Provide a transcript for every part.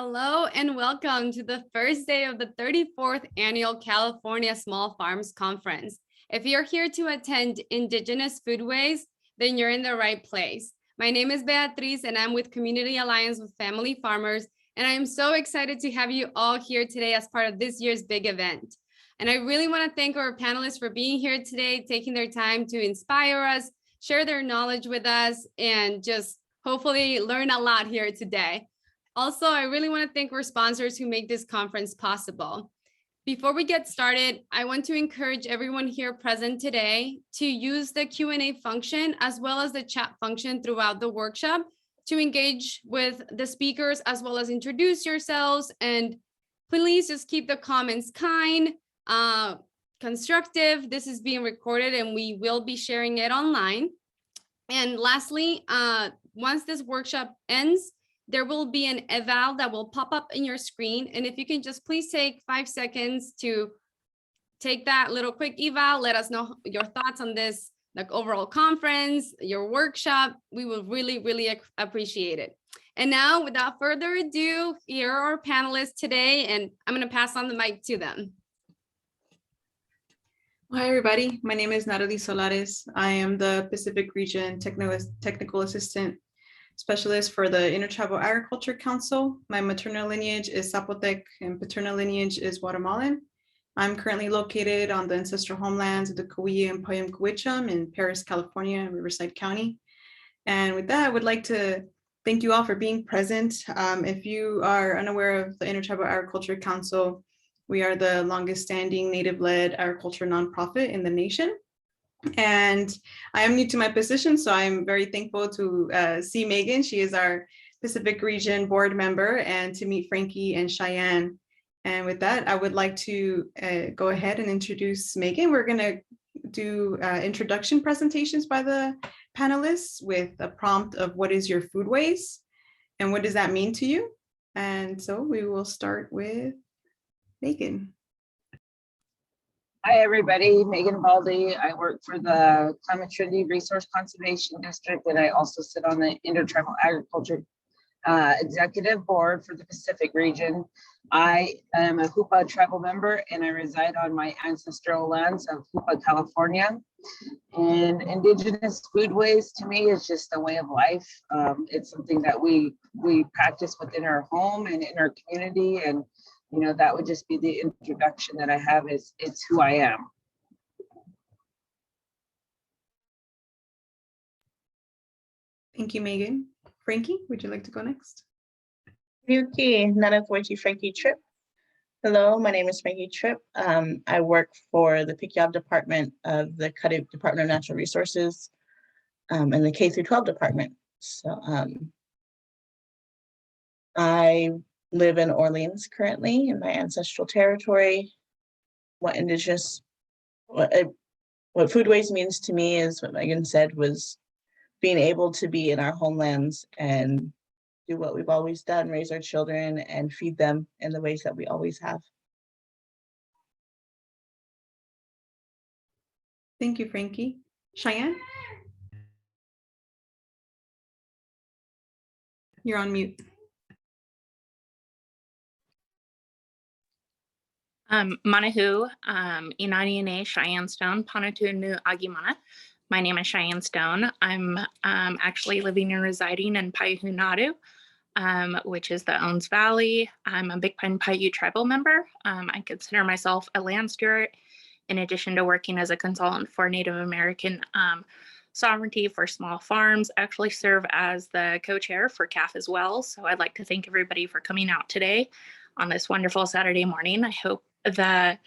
Hello and welcome to the first day of the 34th Annual California Small Farms Conference. If you're here to attend Indigenous Foodways, then you're in the right place. My name is Beatriz and I'm with Community Alliance with Family Farmers, and I'm so excited to have you all here today as part of this year's big event. And I really want to thank our panelists for being here today, taking their time to inspire us, share their knowledge with us, and just hopefully learn a lot here today. Also, I really want to thank our sponsors who make this conference possible. Before we get started, I want to encourage everyone here present today to use the Q&A function as well as the chat function throughout the workshop to engage with the speakers as well as introduce yourselves. And please just keep the comments kind, constructive. This is being recorded and we will be sharing it online. And lastly, once this workshop ends, there will be an eval that will pop up in your screen. And if you can just please take 5 seconds to take that little quick eval, let us know your thoughts on this, like overall conference, your workshop, we will really appreciate it. And now without further ado, here are our panelists today, and I'm gonna pass on the mic to them. Hi, everybody. My name is Natalie Solares. I am the Pacific Region Technical Assistant Specialist for the Intertribal Agriculture Council. My maternal lineage is Zapotec and paternal lineage is Guatemalan. I'm currently located on the ancestral homelands of the Cowie and Payam in Paris, California, and Riverside County. And with that, I would like to thank you all for being present. If you are unaware of the Intertribal Agriculture Council, we are the longest standing native-led agriculture nonprofit in the nation. And I am new to my position, so I'm very thankful to see Megan. She is our Pacific Region board member, and to meet Frankie and Cheyenne. And with that, I would like to go ahead and introduce Megan. We're going to do introduction presentations by the panelists with a prompt of what is your foodways and what does that mean to you? And so we will start with Megan. Hi, everybody. Megan Baldy. I work for the Climate Trinity Resource Conservation District, and I also sit on the Intertribal Agriculture Executive Board for the Pacific Region. I am a Hupa tribal member, and I reside on my ancestral lands of Hupa, California. And Indigenous foodways to me is just a way of life. It's something that we practice within our home and in our community, and you know, that would just be the introduction that I have. Is it's who I am. Thank you, Megan. Frankie, would you like to go next? Okay, Frankie Tripp. Hello, my name is Maggie Tripp. I work for the PICYOB department of the Cuddy Department of Natural Resources and the K through 12 department. So I live in Orleans currently in my ancestral territory. What foodways means to me is what Megan said, was being able to be in our homelands and do what we've always done, raise our children and feed them in the ways that we always have. Thank you, Frankie. Cheyenne? You're on mute. Manahu, Inaniane, Cheyenne Stone, Panatu Nu Agimana. My name is Cheyenne Stone. I'm actually living and residing in Paiahunadu, which is the Owens Valley. I'm a Big Pine Paiute tribal member. I consider myself a land steward, in addition to working as a consultant for Native American sovereignty for small farms. I actually serve as the co-chair for CAF as well. So I'd like to thank everybody for coming out today on this wonderful Saturday morning. I hope the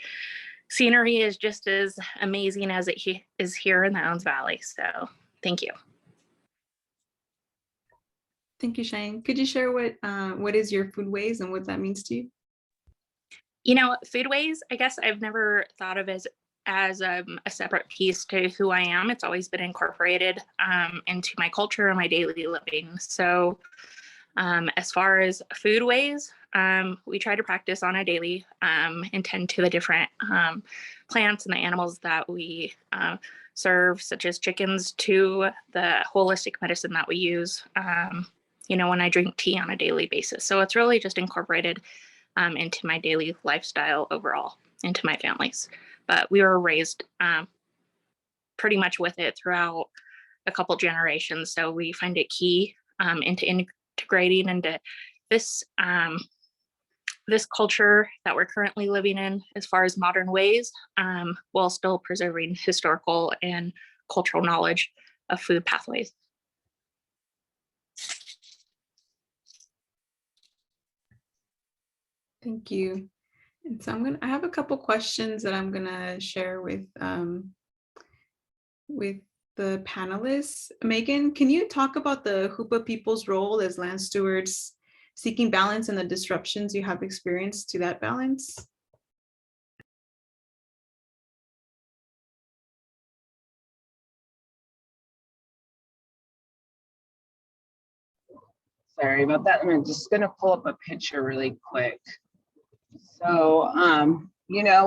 scenery is just as amazing as it is here in the Owens Valley. So thank you. Thank you, Cheyenne. Could you share what is your foodways and what that means to you? You know, foodways, I guess I've never thought of as a separate piece to who I am. It's always been incorporated into my culture and my daily living. So as far as foodways, we try to practice on a daily and tend to the different plants and the animals that we serve, such as chickens, to the holistic medicine that we use, when I drink tea on a daily basis. So it's really just incorporated into my daily lifestyle overall, into my family's. But we were raised pretty much with it throughout a couple generations. So we find it key into integrating into this this culture that we're currently living in as far as modern ways, while still preserving historical and cultural knowledge of food pathways. Thank you. And so I have a couple questions that I'm gonna share with the panelists. Megan, can you talk about the Hoopa people's role as land stewards, seeking balance and the disruptions you have experienced to that balance? Sorry about that. I'm just gonna pull up a picture really quick. So,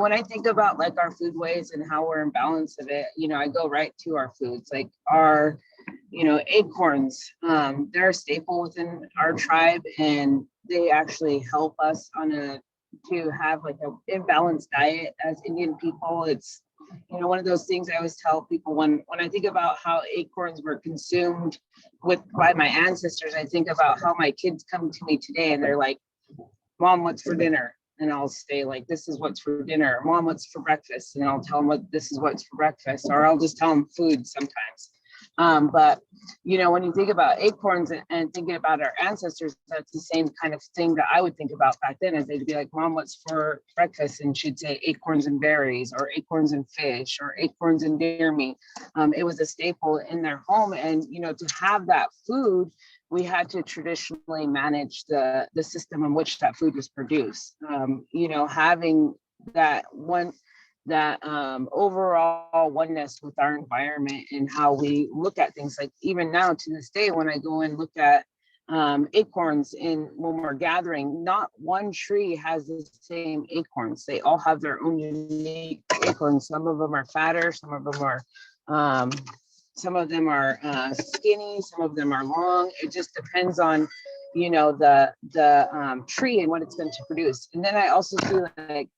when I think about like our foodways and how we're in balance of it, I go right to our foods, like our, acorns. They're a staple within our tribe, and they actually help us to have like a imbalanced diet as Indian people. It's, one of those things I always tell people when I think about how acorns were consumed by my ancestors, I think about how my kids come to me today and they're like, Mom, what's for dinner? And I'll say like, this is what's for dinner. Mom, what's for breakfast? And I'll tell them this is what's for breakfast, or I'll just tell them food sometimes. But when you think about acorns and thinking about our ancestors, that's the same kind of thing that I would think about back then, as they'd be like, Mom, what's for breakfast? And she'd say acorns and berries, or acorns and fish, or acorns and deer meat. It was a staple in their home. And, to have that food, we had to traditionally manage the system in which that food was produced. Having that overall oneness with our environment and how we look at things, like even now to this day, when I go and look at acorns when we're gathering, not one tree has the same acorns. They all have their own unique acorns. Some of them are fatter, some of them are skinny, some of them are long. It just depends on the tree and what it's going to produce. And then I also feel like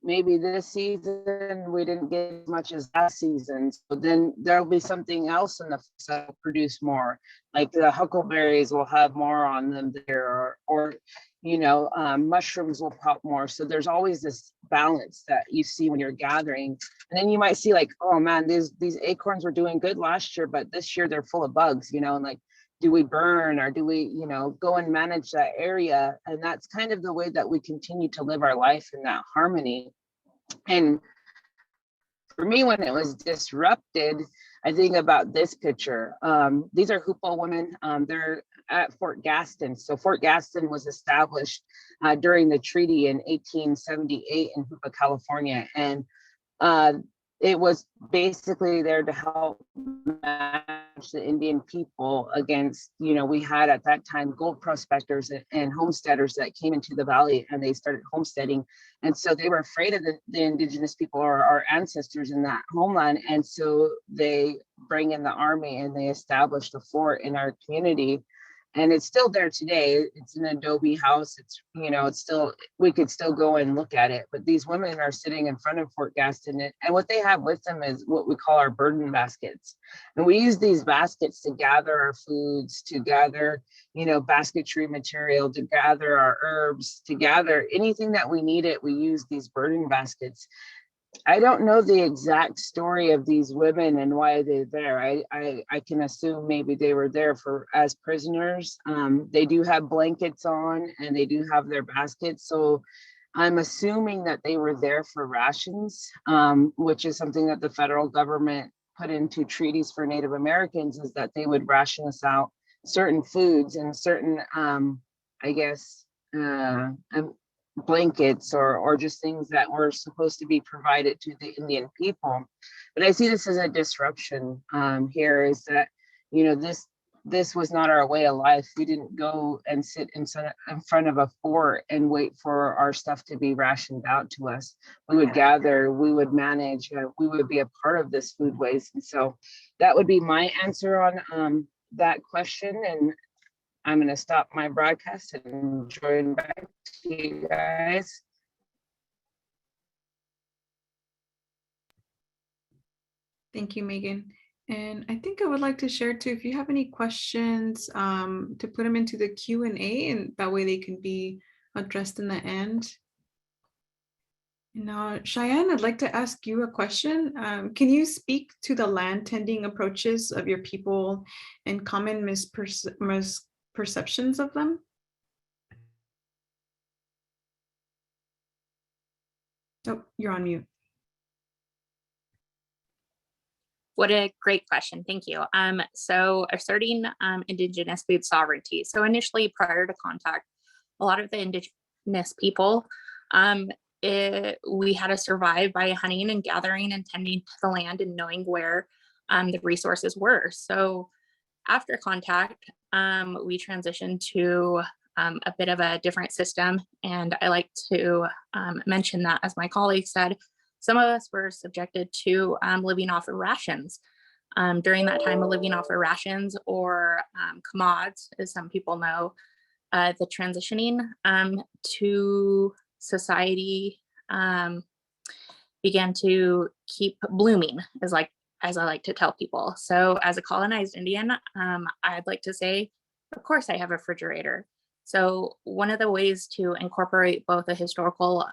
maybe this season we didn't get as much as last season, so then there'll be something else in the that will produce more, like the huckleberries will have more on them there, or mushrooms will pop more. So there's always this balance that you see when you're gathering. And then you might see like, oh man, these acorns were doing good last year, but this year they're full of bugs, and like, do we burn, or do we, go and manage that area? And that's kind of the way that we continue to live our life in that harmony. And for me, when it was disrupted, I think about this picture. These are Hoopa women. They're at Fort Gaston. So Fort Gaston was established during the treaty in 1878 in Hoopa, California. And it was basically there to help manage the Indian people against, we had at that time gold prospectors and homesteaders that came into the valley, and they started homesteading. And so they were afraid of the indigenous people, or our ancestors in that homeland. And so they bring in the army and they established a fort in our community. And it's still there today. It's an adobe house. It's, it's still, we could still go and look at it. But these women are sitting in front of Fort Gaston, and what they have with them is what we call our burden baskets. And we use these baskets to gather our foods, to gather, basketry material, to gather our herbs, to gather anything that we needed. We use these burden baskets. I don't know the exact story of these women and why they're there. I can assume maybe they were there as prisoners. They do have blankets on, and they do have their baskets. So I'm assuming that they were there for rations, which is something that the federal government put into treaties for Native Americans, is that they would ration us out certain foods and certain, blankets or just things that were supposed to be provided to the Indian people. But I see this as a disruption here, is that, this was not our way of life. We didn't go and sit in front of a fort and wait for our stuff to be rationed out to us. We would gather, we would manage, we would be a part of this foodways. And so that would be my answer on that question. And I'm going to stop my broadcast and join back to you guys. Thank you, Megan. And I think I would like to share too, if you have any questions, to put them into the Q&A, and that way they can be addressed in the end. Now, Cheyenne, I'd like to ask you a question. Can you speak to the land tending approaches of your people and common misperceptions of them? Oh, you're on mute. What a great question. Thank you. So asserting Indigenous food sovereignty. So initially, prior to contact, a lot of the Indigenous people, we had to survive by hunting and gathering and tending to the land and knowing where the resources were. So after contact, we transitioned to a bit of a different system. And I like to mention that, as my colleague said, some of us were subjected to living off of rations. During that time of living off of rations or commods, as some people know, the transitioning to society began to keep blooming, as I like to tell people. So as a colonized Indian, I'd like to say, of course, I have a refrigerator. So one of the ways to incorporate both a historical,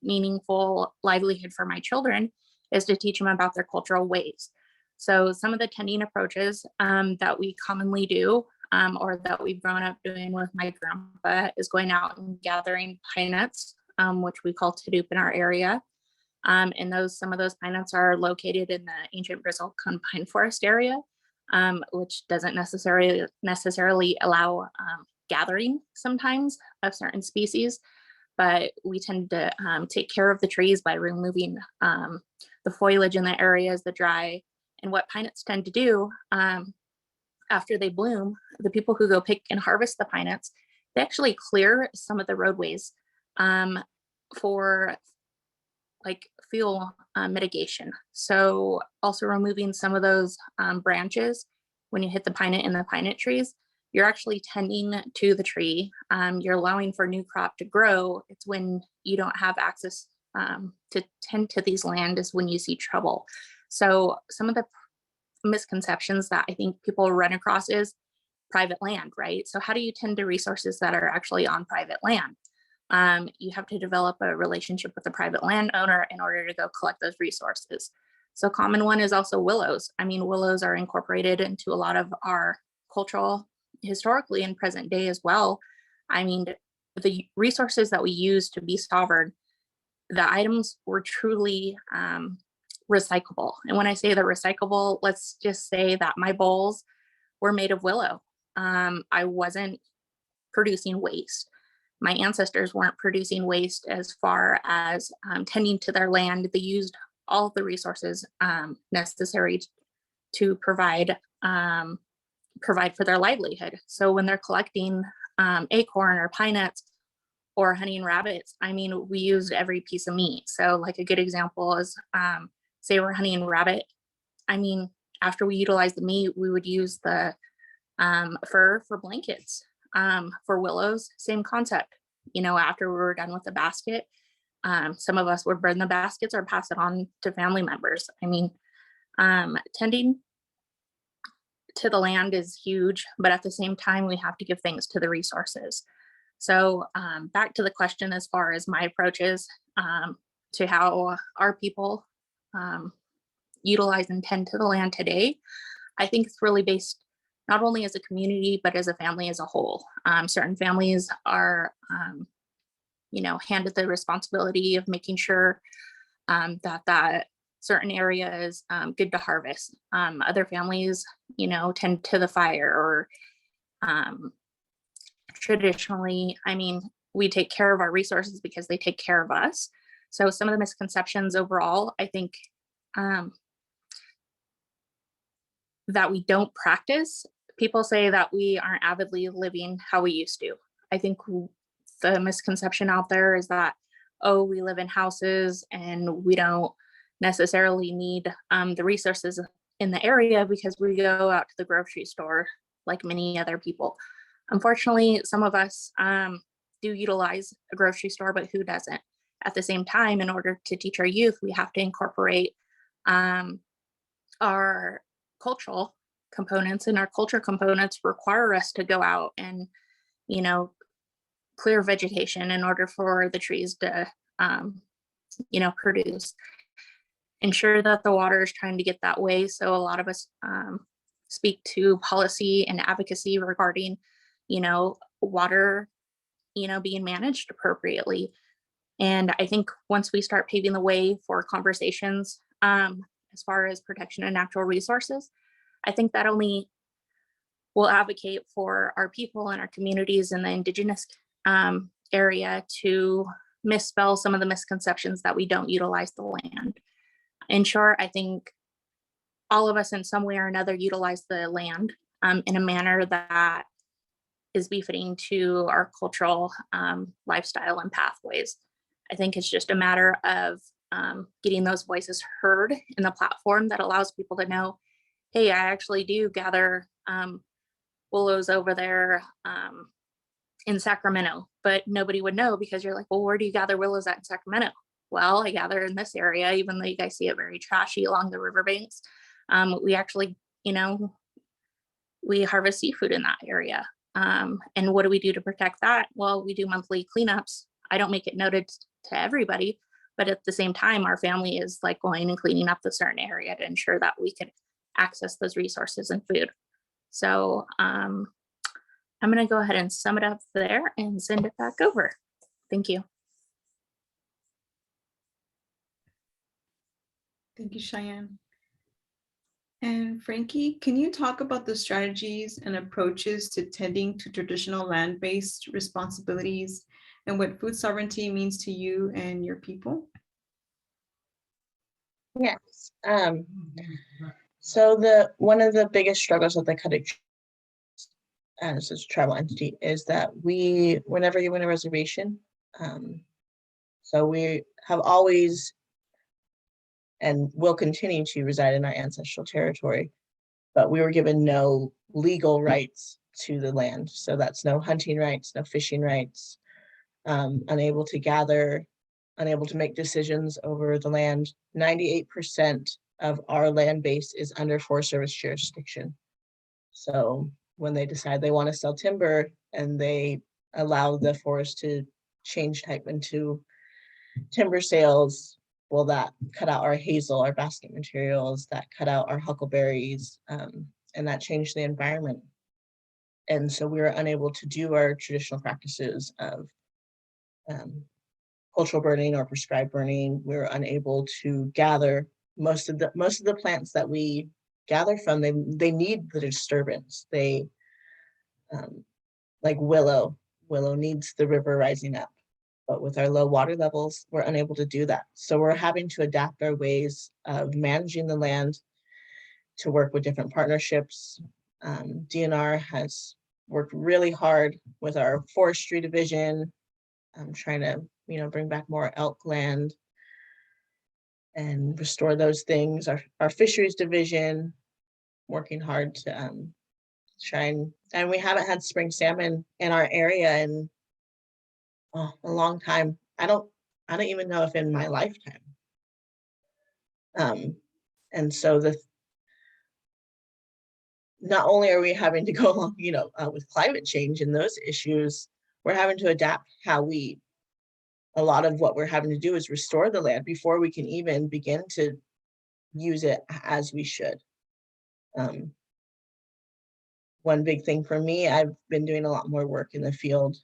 meaningful livelihood for my children is to teach them about their cultural ways. So some of the tending approaches that we commonly do, or that we've grown up doing with my grandpa, is going out and gathering pine nuts, which we call tadup in our area. And some of those pine nuts are located in the ancient Brazil cone pine forest area, which doesn't necessarily allow gathering sometimes of certain species. But we tend to take care of the trees by removing the foliage in the areas that dry. And what pine nuts tend to do after they bloom, the people who go pick and harvest the pine nuts, they actually clear some of the roadways for like fuel mitigation. So also removing some of those branches when you hit the pine nut in the pine nut trees, you're actually tending to the tree. You're allowing for new crop to grow. It's when you don't have access to tend to these land is when you see trouble. So some of the misconceptions that I think people run across is private land, right? So how do you tend to resources that are actually on private land? You have to develop a relationship with the private landowner in order to go collect those resources. So common one is also willows. I mean, willows are incorporated into a lot of our cultural, historically and present day as well. I mean, the resources that we use to be sovereign, the items were truly recyclable. And when I say they're recyclable, let's just say that my bowls were made of willow. I wasn't producing waste. My ancestors weren't producing waste as far as tending to their land. They used all of the resources necessary to provide for their livelihood. So when they're collecting acorn or pine nuts or hunting rabbits, I mean, we used every piece of meat. So like a good example is, say we're hunting rabbit. I mean, after we utilize the meat, we would use the fur for blankets. For willows, same concept. You know, after we were done with the basket, some of us would burn the baskets or pass it on to family members. I mean, tending to the land is huge, but at the same time, we have to give thanks to the resources. So back to the question as far as my approaches to how our people utilize and tend to the land today, I think it's really based not only as a community, but as a family as a whole. Certain families are, handed the responsibility of making sure that certain area is good to harvest. Other families, tend to the fire, or traditionally, I mean, we take care of our resources because they take care of us. So some of the misconceptions overall, I think, that we don't practice. People say that we aren't avidly living how we used to. I think the misconception out there is that, oh, we live in houses and we don't necessarily need the resources in the area because we go out to the grocery store like many other people. Unfortunately, some of us do utilize a grocery store, but who doesn't? At the same time, in order to teach our youth, we have to incorporate our cultural components, and our culture components require us to go out and, you know, clear vegetation in order for the trees to, you know, produce. Ensure that the water is trying to get that way. So a lot of us speak to policy and advocacy regarding, you know, water, you know, being managed appropriately. And I think once we start paving the way for conversations as far as protection of natural resources, I think that only will advocate for our people and our communities in the Indigenous area to misspell some of the misconceptions that we don't utilize the land. In short, I think all of us in some way or another utilize the land in a manner that is befitting to our cultural lifestyle and pathways. I think it's just a matter of getting those voices heard in the platform that allows people to know, hey, I actually do gather willows over there in Sacramento, but nobody would know because you're like, well, where do you gather willows at in Sacramento? Well, I gather in this area, even though you guys see it very trashy along the riverbanks. We actually, you know, we harvest seafood in that area. And what do we do to protect that? Well, we do monthly cleanups. I don't make it noted to everybody, but at the same time, our family is like going and cleaning up the certain area to ensure that we can access those resources and food. So I'm going to go ahead and sum it up there and send it back over. Thank you. Thank you, Cheyenne. And Frankie, can you talk about the strategies and approaches to tending to traditional land-based responsibilities and what food sovereignty means to you and your people? Yes. So one of the biggest struggles with the Coexisting as a tribal entity is that whenever you win a reservation, so we have always and will continue to reside in our ancestral territory, but we were given no legal rights to the land. So that's no hunting rights, no fishing rights, unable to gather, unable to make decisions over the land. 98% of our land base is under Forest Service jurisdiction. So when they decide they want to sell timber and they allow the forest to change type into timber sales, well, that cut out our hazel, our basket materials, that cut out our huckleberries, and that changed the environment. And so we were unable to do our traditional practices of cultural burning or prescribed burning. We were unable to gather most of the plants that we gather from. They need the disturbance. They like willow needs the river rising up. But with our low water levels, we're unable to do that. So we're having to adapt our ways of managing the land to work with different partnerships. DNR has worked really hard with our forestry division, trying to, you know, bring back more elk land and restore those things. Our fisheries division working hard to try and we haven't had spring salmon in our area in a long time. I don't even know if in my lifetime. And so not only are we having to go along, you know, with climate change and those issues, we're having to adapt how a lot of what we're having to do is restore the land before we can even begin to use it as we should. One big thing for me, I've been doing a lot more work in the field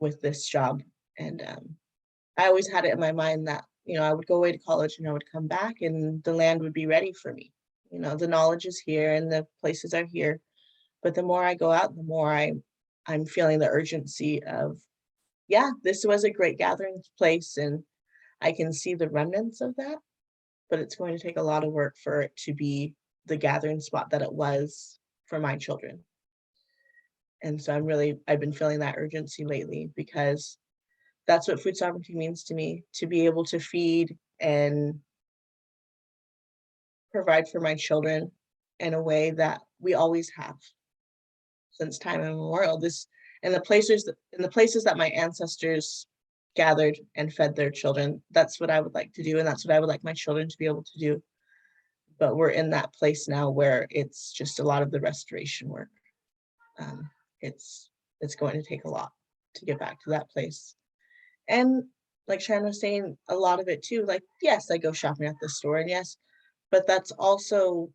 with this job. And I always had it in my mind that, you know, I would go away to college and I would come back and the land would be ready for me. You know, the knowledge is here and the places are here. But the more I go out, the more I'm feeling the urgency of, yeah, this was a great gathering place and I can see the remnants of that, but it's going to take a lot of work for it to be the gathering spot that it was for my children. And so I've been feeling that urgency lately because that's what food sovereignty means to me, to be able to feed and provide for my children in a way that we always have since time immemorial. This in the places that my ancestors gathered and fed their children. That's what I would like to do, and that's what I would like my children to be able to do. But we're in that place now where it's just a lot of the restoration work. It's going to take a lot to get back to that place. And like Cheyenne was saying, a lot of it too, like, yes, I go shopping at the store, and yes, but that's also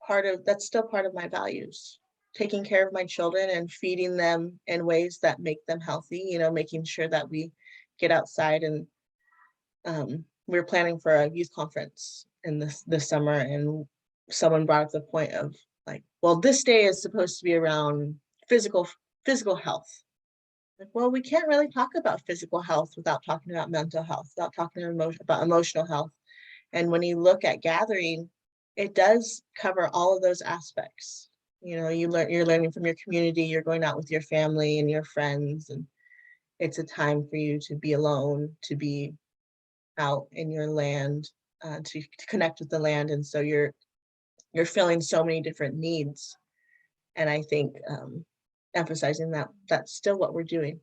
that's still part of my values. Taking care of my children and feeding them in ways that make them healthy, you know, making sure that we get outside. And we're planning for a youth conference in this summer, and someone brought up the point of like, well, this day is supposed to be around physical health. Like, well, we can't really talk about physical health without talking about mental health, without talking about emotional health. And when you look at gathering, it does cover all of those aspects. You know, you're learning from your community, you're going out with your family and your friends, and it's a time for you to be alone, to be out in your land, to connect with the land. And so you're filling so many different needs. And I think emphasizing that that's still what we're doing,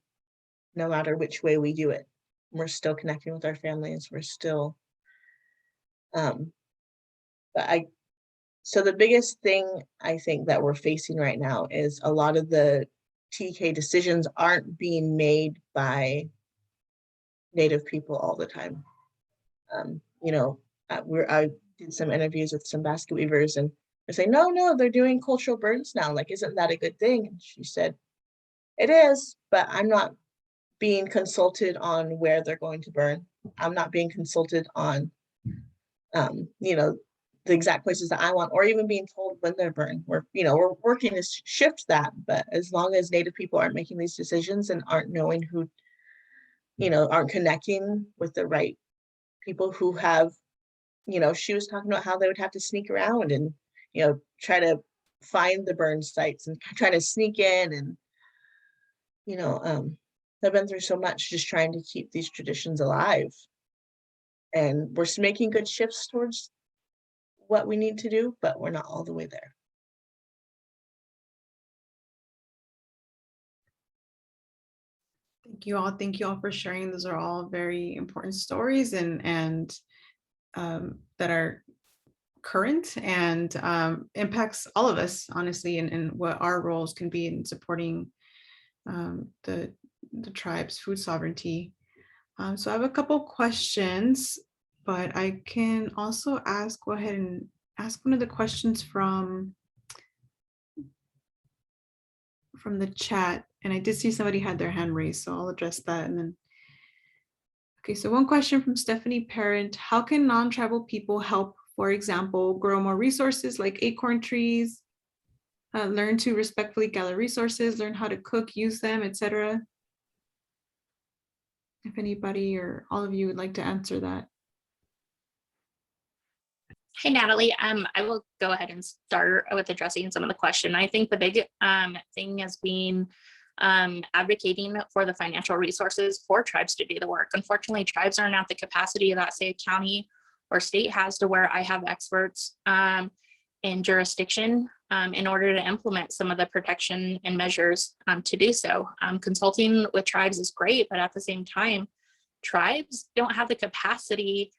no matter which way we do it. We're still connecting with our families. We're still, so the biggest thing I think that we're facing right now is a lot of the TK decisions aren't being made by Native people all the time. You know, I did some interviews with some basket weavers, and they say, no, they're doing cultural burns now. Like, isn't that a good thing? And she said, it is, but I'm not being consulted on where they're going to burn. I'm not being consulted on, you know, the exact places that I want, or even being told when they're burned. We're working to shift that, but as long as Native people aren't making these decisions and aren't knowing who, you know, aren't connecting with the right people who have, you know, she was talking about how they would have to sneak around and, you know, try to find the burn sites and try to sneak in. And, you know, I've been through so much just trying to keep these traditions alive. And we're making good shifts towards what we need to do, but we're not all the way there. Thank you all. Thank you all for sharing. Those are all very important stories and that are current and impacts all of us, honestly, and what our roles can be in supporting the tribe's food sovereignty. So I have a couple questions, but I can also go ahead and ask one of the questions from the chat. And I did see somebody had their hand raised, so I'll address that. And then, okay, so one question from Stephanie Parent: how can non-tribal people help, for example, grow more resources like acorn trees, learn to respectfully gather resources, learn how to cook, use them, etc.? If anybody or all of you would like to answer that. Hey, Natalie, I will go ahead and start with addressing some of the question. I think the big thing is being advocating for the financial resources for tribes to do the work. Unfortunately, tribes aren't at the capacity that, say, a county or state has, to where I have experts in jurisdiction in order to implement some of the protection and measures to do so. Consulting with tribes is great, but at the same time, tribes don't have the capacity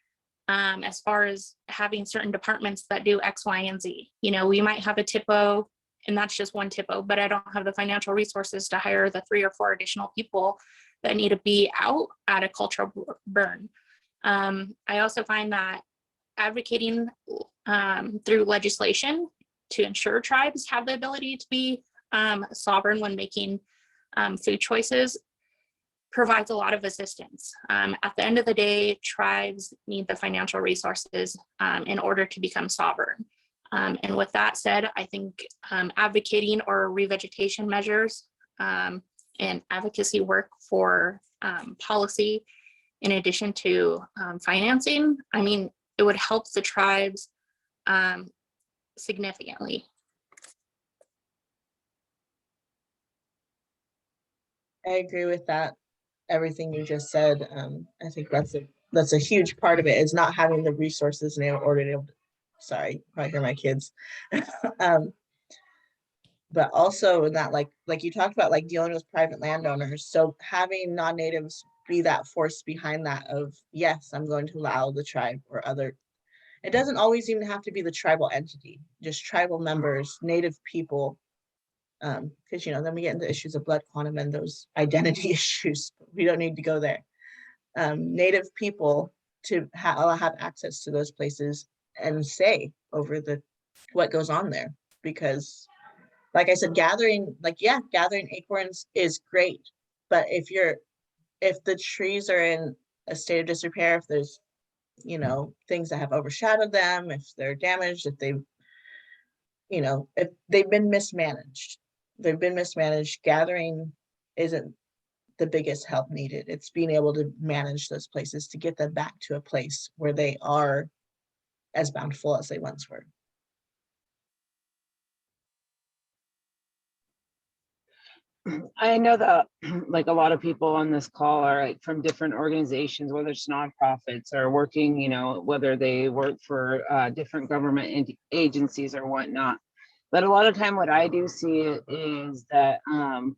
as far as having certain departments that do X, Y, and Z. You know, we might have a TIPO, and that's just one TIPO, but I don't have the financial resources to hire the 3 or 4 additional people that need to be out at a cultural burn. I also find that advocating through legislation to ensure tribes have the ability to be sovereign when making food choices provides a lot of assistance. At the end of the day, tribes need the financial resources in order to become sovereign. And with that said, I think advocating or revegetation measures and advocacy work for policy, in addition to financing, I mean, it would help the tribes significantly. I agree with that. Everything you just said. I think that's a huge part of it, is not having the resources in order Sorry, I hear my kids. But also in that, like you talked about, like dealing with private landowners. So having non-natives be that force behind that of, yes, I'm going to allow the tribe or other, it doesn't always even have to be the tribal entity, just tribal members, native people. Because, you know, then we get into issues of blood quantum and those identity issues. We don't need to go there. Native people to have access to those places and say over what goes on there. Because like I said, gathering acorns is great. But if the trees are in a state of disrepair, if there's, you know, things that have overshadowed them, if they're damaged, if they've, you know, if they've been mismanaged, gathering isn't the biggest help needed. It's being able to manage those places to get them back to a place where they are as bountiful as they once were. I know that like a lot of people on this call are like from different organizations, whether it's nonprofits or working, you know, whether they work for different government agencies or whatnot. But a lot of time what I do see is that,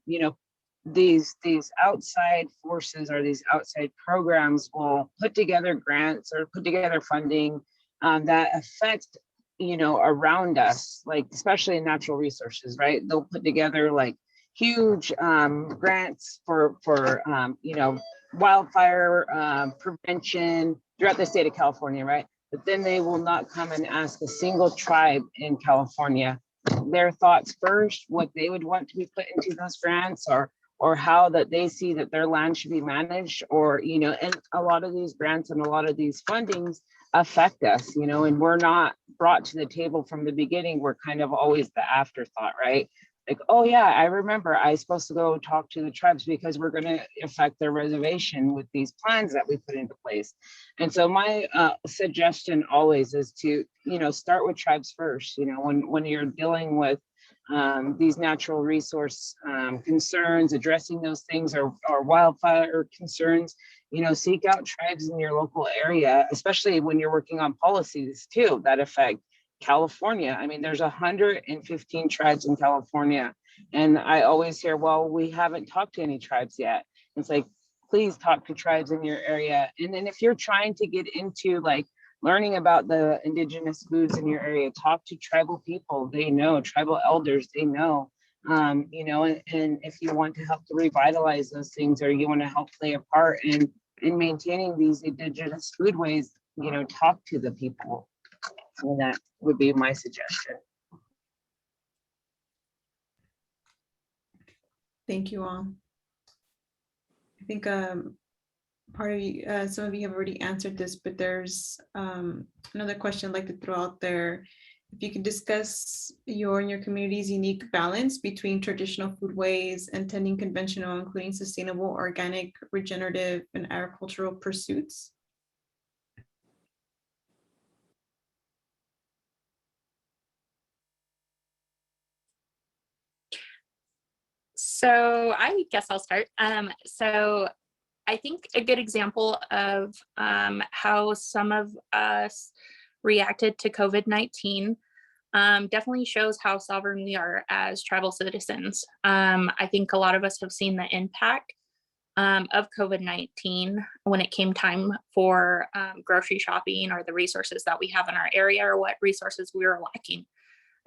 you know, these outside forces or these outside programs will put together grants or put together funding that affect, you know, around us, like especially in natural resources, right? They'll put together like huge grants for you know, wildfire prevention throughout the state of California, right? But then they will not come and ask a single tribe in California their thoughts first, what they would want to be put into those grants, or how that they see that their land should be managed, or, you know, and a lot of these grants and a lot of these fundings affect us, you know, and we're not brought to the table from the beginning. We're kind of always the afterthought, right? Like, oh yeah, I remember I was supposed to go talk to the tribes because we're going to affect their reservation with these plans that we put into place. And so my suggestion always is to, you know, start with tribes first. You know, when you're dealing with these natural resource concerns, addressing those things, or wildfire concerns, you know, seek out tribes in your local area, especially when you're working on policies too that affect California. I mean, there's 115 tribes in California. And I always hear, well, we haven't talked to any tribes yet. It's like, please talk to tribes in your area. And then if you're trying to get into like learning about the indigenous foods in your area, talk to tribal people. They know, tribal elders, they know. You know, and if you want to help to revitalize those things, or you want to help play a part in maintaining these indigenous foodways, you know, talk to the people. And that would be my suggestion. Thank you all. I think part of you, some of you have already answered this, but there's another question I'd like to throw out there. If you could discuss your and your community's unique balance between traditional foodways and tending conventional, including sustainable, organic, regenerative, and agricultural pursuits. So I guess I'll start. So I think a good example of how some of us reacted to COVID-19 definitely shows how sovereign we are as tribal citizens. I think a lot of us have seen the impact of COVID-19 when it came time for grocery shopping, or the resources that we have in our area, or what resources we were lacking.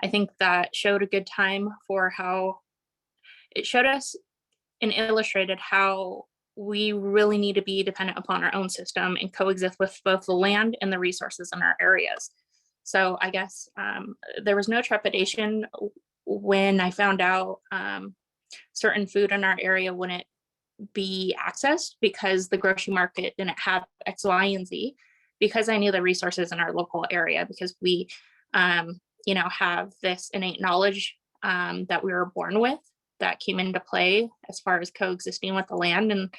I think that showed a good time for how it showed us and illustrated how we really need to be dependent upon our own system and coexist with both the land and the resources in our areas. So I guess there was no trepidation when I found out certain food in our area wouldn't be accessed because the grocery market didn't have X, Y, and Z, because I knew the resources in our local area, because we, you know, have this innate knowledge that we were born with that came into play as far as coexisting with the land. And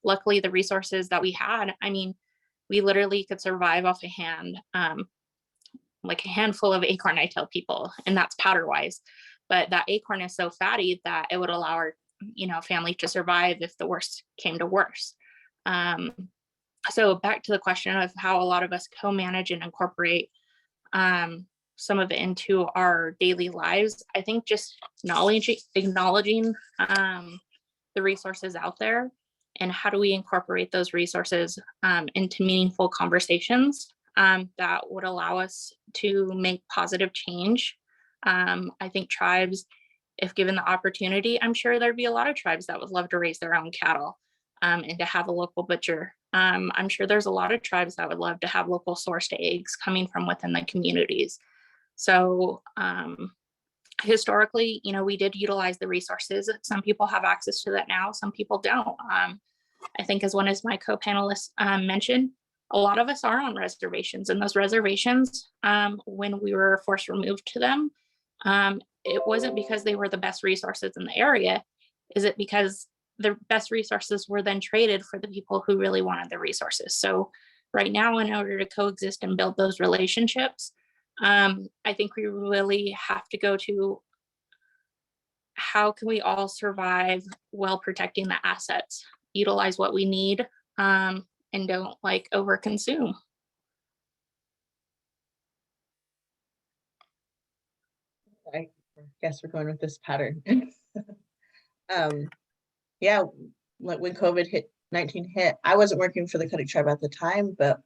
luckily the resources that we had, I mean, we literally could survive off a hand, like a handful of acorn, I tell people, and that's powder wise. But that acorn is so fatty that it would allow our, you know, family to survive if the worst came to worst. So back to the question of how a lot of us co-manage and incorporate some of it into our daily lives. I think just acknowledging the resources out there, and how do we incorporate those resources into meaningful conversations that would allow us to make positive change. I think tribes, if given the opportunity, I'm sure there'd be a lot of tribes that would love to raise their own cattle and to have a local butcher. I'm sure there's a lot of tribes that would love to have local sourced eggs coming from within the communities. So historically, we did utilize the resources. Some people have access to that now, some people don't. I think as one of my co-panelists mentioned, a lot of us are on reservations, and those reservations, when we were forced removed to them, it wasn't because they were the best resources in the area. Is it because the best resources were then traded for the people who really wanted the resources? So right now, in order to coexist and build those relationships, I think we really have to go to how can we all survive while protecting the assets, utilize what we need, and don't overconsume. I guess we're going with this pattern. Yeah, like when COVID-19 hit, I wasn't working for the Cutting Tribe at the time, but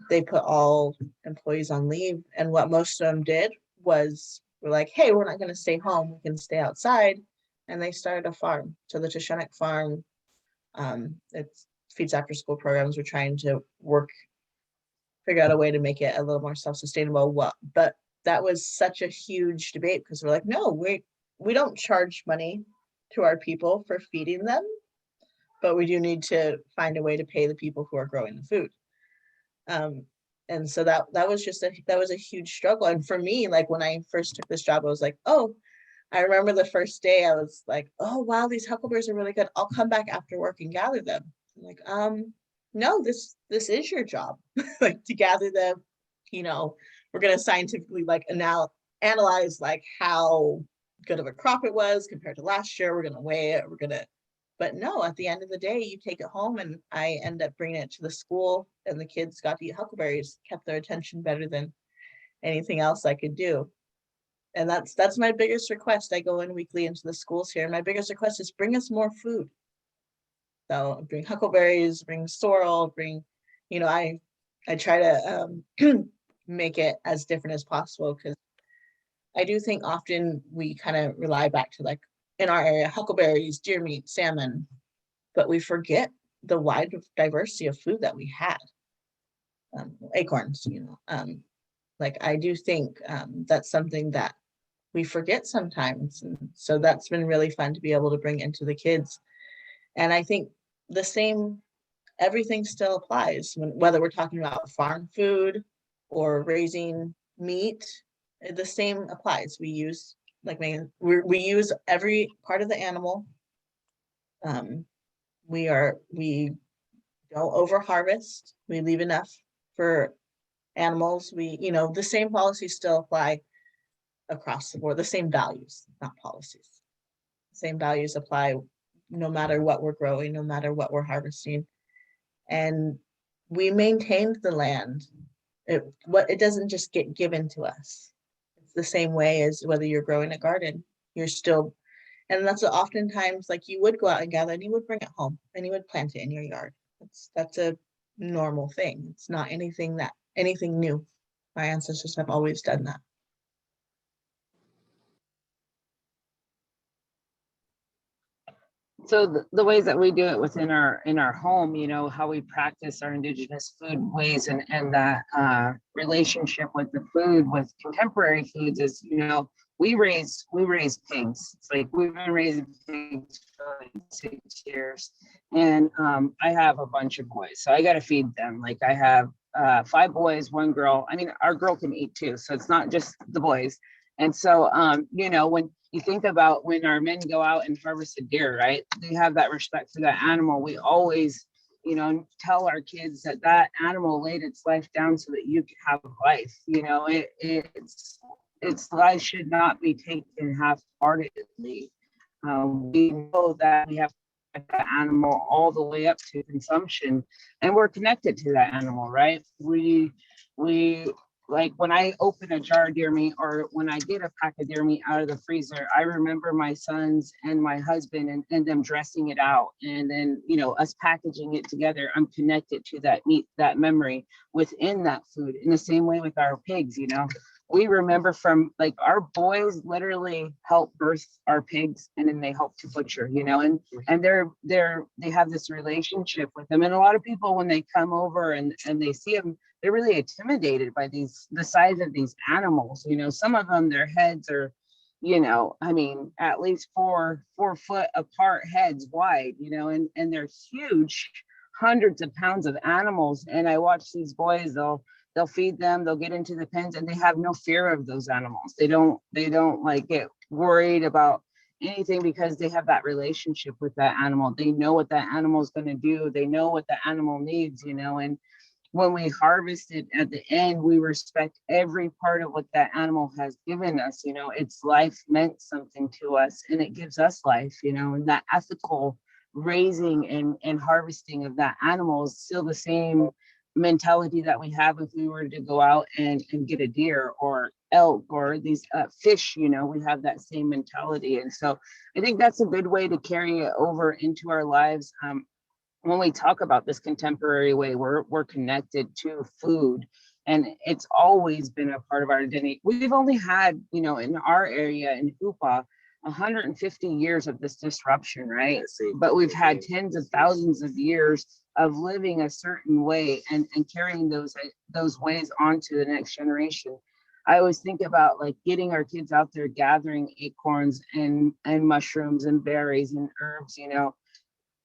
they put all employees on leave. And what most of them did was, we're like, hey, we're not going to stay home, we can stay outside. And they started a farm. So the Tishonik farm, it feeds after school programs. We're trying to figure out a way to make it a little more self-sustainable. But that was such a huge debate, because we're like, no, we don't charge money to our people for feeding them, but we do need to find a way to pay the people who are growing the food. And so that was a huge struggle. And for me, like when I first took this job, I was like, oh, I remember the first day I was like, oh wow, these huckleberries are really good, I'll come back after work and gather them. I'm like, no, this is your job. Like, to gather them, we're going to scientifically analyze how good of a crop it was compared to last year. We're going to weigh it. But no, at the end of the day, you take it home, and I end up bringing it to the school, and the kids got to eat huckleberries, kept their attention better than anything else I could do. And that's my biggest request. I go in weekly into the schools here. My biggest request is bring us more food. So bring huckleberries, bring sorrel, I try to make it as different as possible, because I do think often we kind of rely back to, like, in our area, huckleberries, deer meat, salmon, but we forget the wide diversity of food that we had. Acorns, I do think that's something that we forget sometimes. And so that's been really fun to be able to bring into the kids. And I think everything still applies, whether we're talking about farm food or raising meat, the same applies. We use we use every part of the animal. We don't over harvest. We leave enough for animals. The same policies still apply across the board. The same values, not policies. Same values apply no matter what we're growing, no matter what we're harvesting. And we maintained the land. It doesn't just get given to us. It's the same way as whether you're growing a garden, and that's oftentimes, you would go out and gather, and you would bring it home, and you would plant it in your yard. That's a normal thing. It's not anything new. My ancestors have always done that. So the ways that we do it within our home, how we practice our indigenous food ways and that relationship with the food, with contemporary foods is, we raise pigs. It's like we've been raising pigs for 6 years, and I have a bunch of boys, so I got to feed them. Like, I have 5 boys, 1 girl. I mean, our girl can eat too, so it's not just the boys. And so, when you think about when our men go out and harvest a deer, right? They have that respect for that animal. We always, tell our kids that animal laid its life down so that you can have life. Its life should not be taken half-heartedly. We know that we have that animal all the way up to consumption, and we're connected to that animal, right? We like when I open a jar of deer meat or when I get a pack of deer meat out of the freezer, I remember my sons and my husband and them dressing it out. And then, you know, us packaging it together, I'm connected to that meat, that memory within that food. In the same way with our pigs, you know, we remember from like our boys literally help birth our pigs and then they help to butcher, you know, and they have this relationship with them. And a lot of people, when they come over and they see them, they're really intimidated by the size of these animals. You know, some of them, their heads are, you know, I mean, at least 4 foot apart, heads wide, you know, and they're huge, hundreds of pounds of animals. And I watch these boys, they'll feed them, they'll get into the pens, and they have no fear of those animals. They don't like get worried about anything because they have that relationship with that animal. They know what that animal is going to do. They know what the animal needs, you know, and when we harvest it at the end, we respect every part of what that animal has given us. You know, its life meant something to us and it gives us life, you know, and that ethical raising and harvesting of that animal is still the same mentality that we have if we were to go out and get a deer or elk or these fish. You know, we have that same mentality. And so I think that's a good way to carry it over into our lives. When we talk about this contemporary way, we're connected to food, and it's always been a part of our identity. We've only had, you know, in our area in Hoopa, 150 years of this disruption, right? But we've had tens of thousands of years of living a certain way and carrying those ways on to the next generation. I always think about like getting our kids out there gathering acorns and mushrooms and berries and herbs, you know.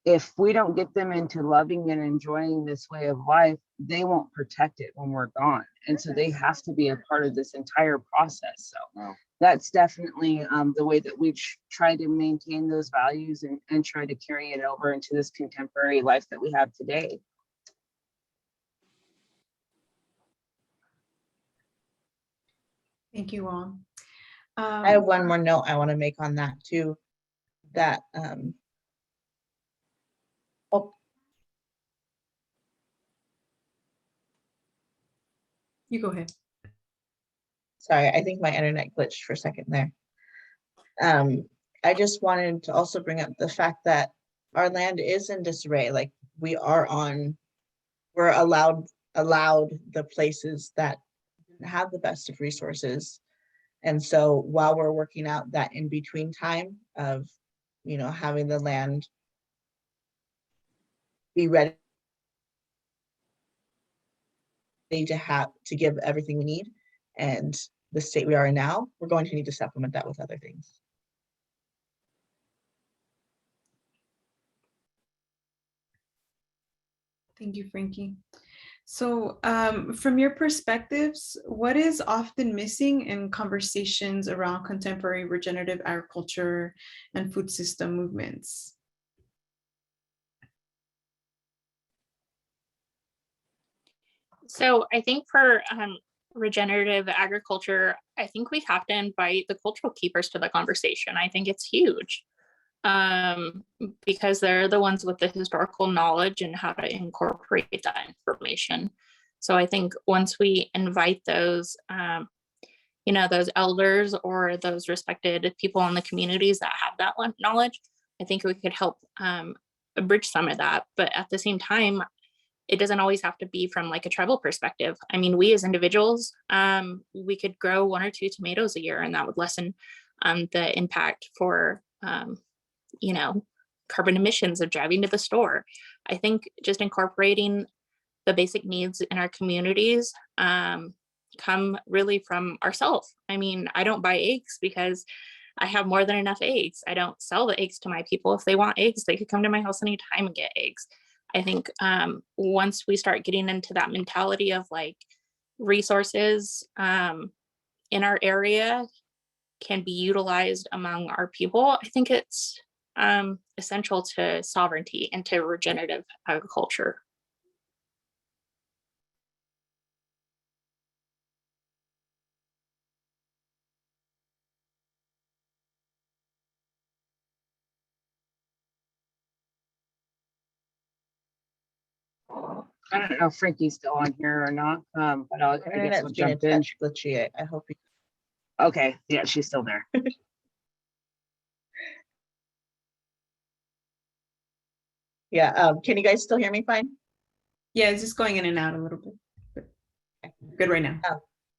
If we don't get them into loving and enjoying this way of life, they won't protect it when we're gone. And so they have to be a part of this entire process. So that's definitely the way that we try to maintain those values and try to carry it over into this contemporary life that we have today. Thank you all. I have one more note I want to make on that too, that You go ahead. sorry, I think my internet glitched for a second there. I just wanted to also bring up the fact that our land is in disarray. Like we're allowed the places that didn't have the best of resources. And so while we're working out that in between time of, you know, having the land be ready to give everything we need and the state we are in now, we're going to need to supplement that with other things. Thank you, Frankie. So from your perspectives, what is often missing in conversations around contemporary regenerative agriculture and food system movements? So I think for regenerative agriculture, I think we have to invite the cultural keepers to the conversation. I think it's huge because they're the ones with the historical knowledge and how to incorporate that information. So I think once we invite those, you know, those elders or those respected people in the communities that have that knowledge, I think we could help bridge some of that. But at the same time, it doesn't always have to be from like a tribal perspective. I mean, we as individuals, we could grow 1 or 2 tomatoes a year and that would lessen the impact for, you know, carbon emissions of driving to the store. I think just incorporating the basic needs in our communities come really from ourselves. I mean, I don't buy eggs because I have more than enough eggs. I don't sell the eggs to my people. If they want eggs, they could come to my house anytime and get eggs. I think once we start getting into that mentality of like resources in our area can be utilized among our people, I think it's essential to sovereignty and to regenerative agriculture. I don't know if Frankie's still on here or not, but I guess Internet's we'll being a jump in. touch glitchy. I hope you. Okay, yeah, she's still there. Yeah. Can you guys still hear me fine? Yeah, it's just going in and out a little bit. But good right now.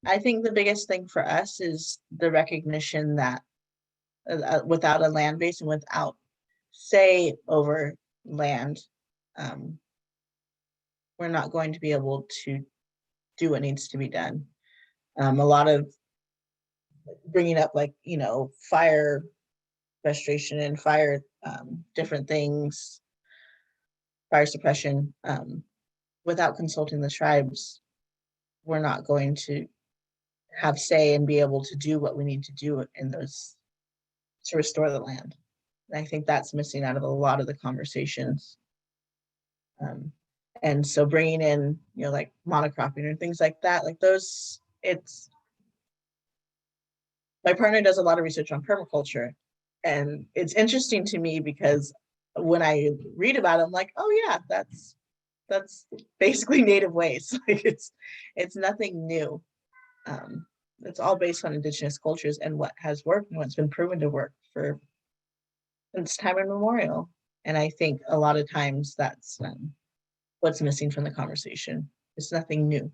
I think the biggest thing for us is the recognition that without a land base and without say over land, we're not going to be able to do what needs to be done. A lot of bringing up, like, you know, fire restoration and fire, different things, fire suppression, without consulting the tribes, we're not going to have say and be able to do what we need to do in those to restore the land. And I think that's missing out of a lot of the conversations. And so bringing in, you know, like monocropping and things like that, like those, it's, my partner does a lot of research on permaculture, and it's interesting to me because when I read about it, I'm like, oh yeah, that's basically native ways. Like it's nothing new. It's all based on indigenous cultures and what has worked and what's been proven to work for since time immemorial. And I think a lot of times that's what's missing from the conversation. It's nothing new.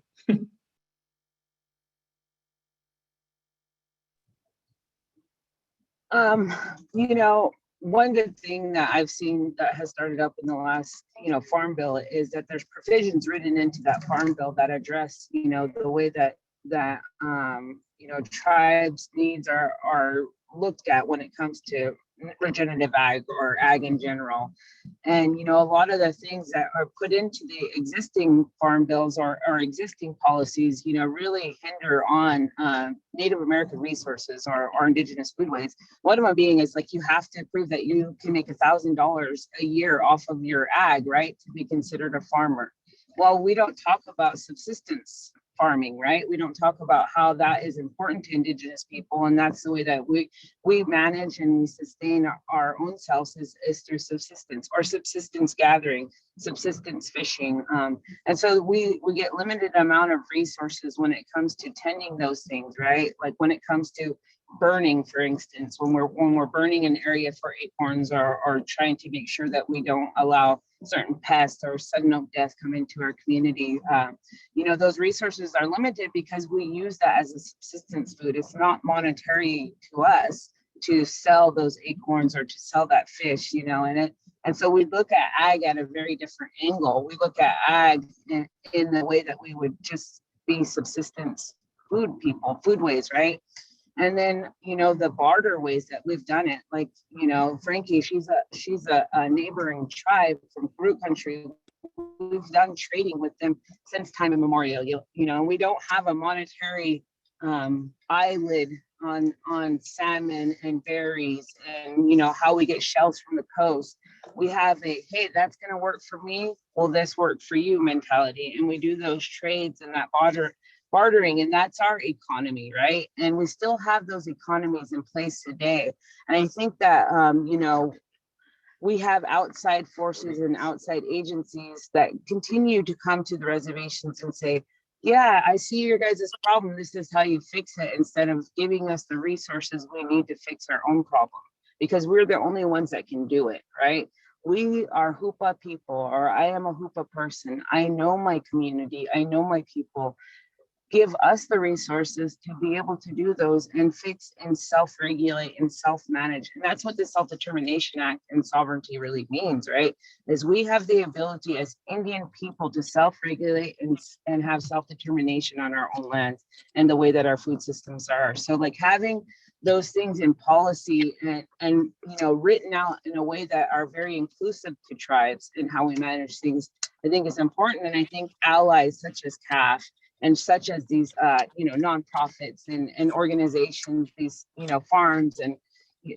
You know, one good thing that I've seen that has started up in the last, you know, farm bill is that there's provisions written into that farm bill that address, you know, the way that you know, tribes needs are looked at when it comes to regenerative ag or ag in general. And, you know, a lot of the things that are put into the existing farm bills or existing policies, you know, really hinder on Native American resources or indigenous foodways. One of them being is like, you have to prove that you can make $1,000 a year off of your ag, right, to be considered a farmer. Well, we don't talk about subsistence farming, right? We don't talk about how that is important to indigenous people, and that's the way that we manage and we sustain our own selves is through subsistence or subsistence gathering, subsistence fishing, and so we get limited amount of resources when it comes to tending those things, right? Like when it comes to burning, for instance, when we're burning an area for acorns or trying to make sure that we don't allow certain pests or sudden oak death come into our community, you know, those resources are limited because we use that as a subsistence food. It's not monetary to us to sell those acorns or to sell that fish, you know, and so we look at ag at a very different angle. We look at ag in the way that we would just be subsistence food people, foodways, right? And then, you know, the barter ways that we've done it, like, you know, Frankie, she's a neighboring tribe from Root Country. We've done trading with them since time immemorial, you know, and we don't have a monetary eyelid on salmon and berries and, you know, how we get shells from the coast. We have a, hey, that's going to work for me, will this work for you mentality. And we do those trades and that bartering, and that's our economy, right? And we still have those economies in place today. And I think that, you know, we have outside forces and outside agencies that continue to come to the reservations and say, yeah, I see your guys' problem. This is how you fix it, instead of giving us the resources we need to fix our own problem, because we're the only ones that can do it, right? We are Hoopa people, or I am a Hoopa person. I know my community. I know my people. Give us the resources to be able to do those and fix and self-regulate and self-manage. And that's what the Self-Determination Act and sovereignty really means, right? Is we have the ability as Indian people to self-regulate and have self-determination on our own lands and the way that our food systems are. So like having those things in policy and you know, written out in a way that are very inclusive to tribes and how we manage things, I think is important. And I think allies such as CAF and such as these, you know, nonprofits and organizations, these, you know, farms and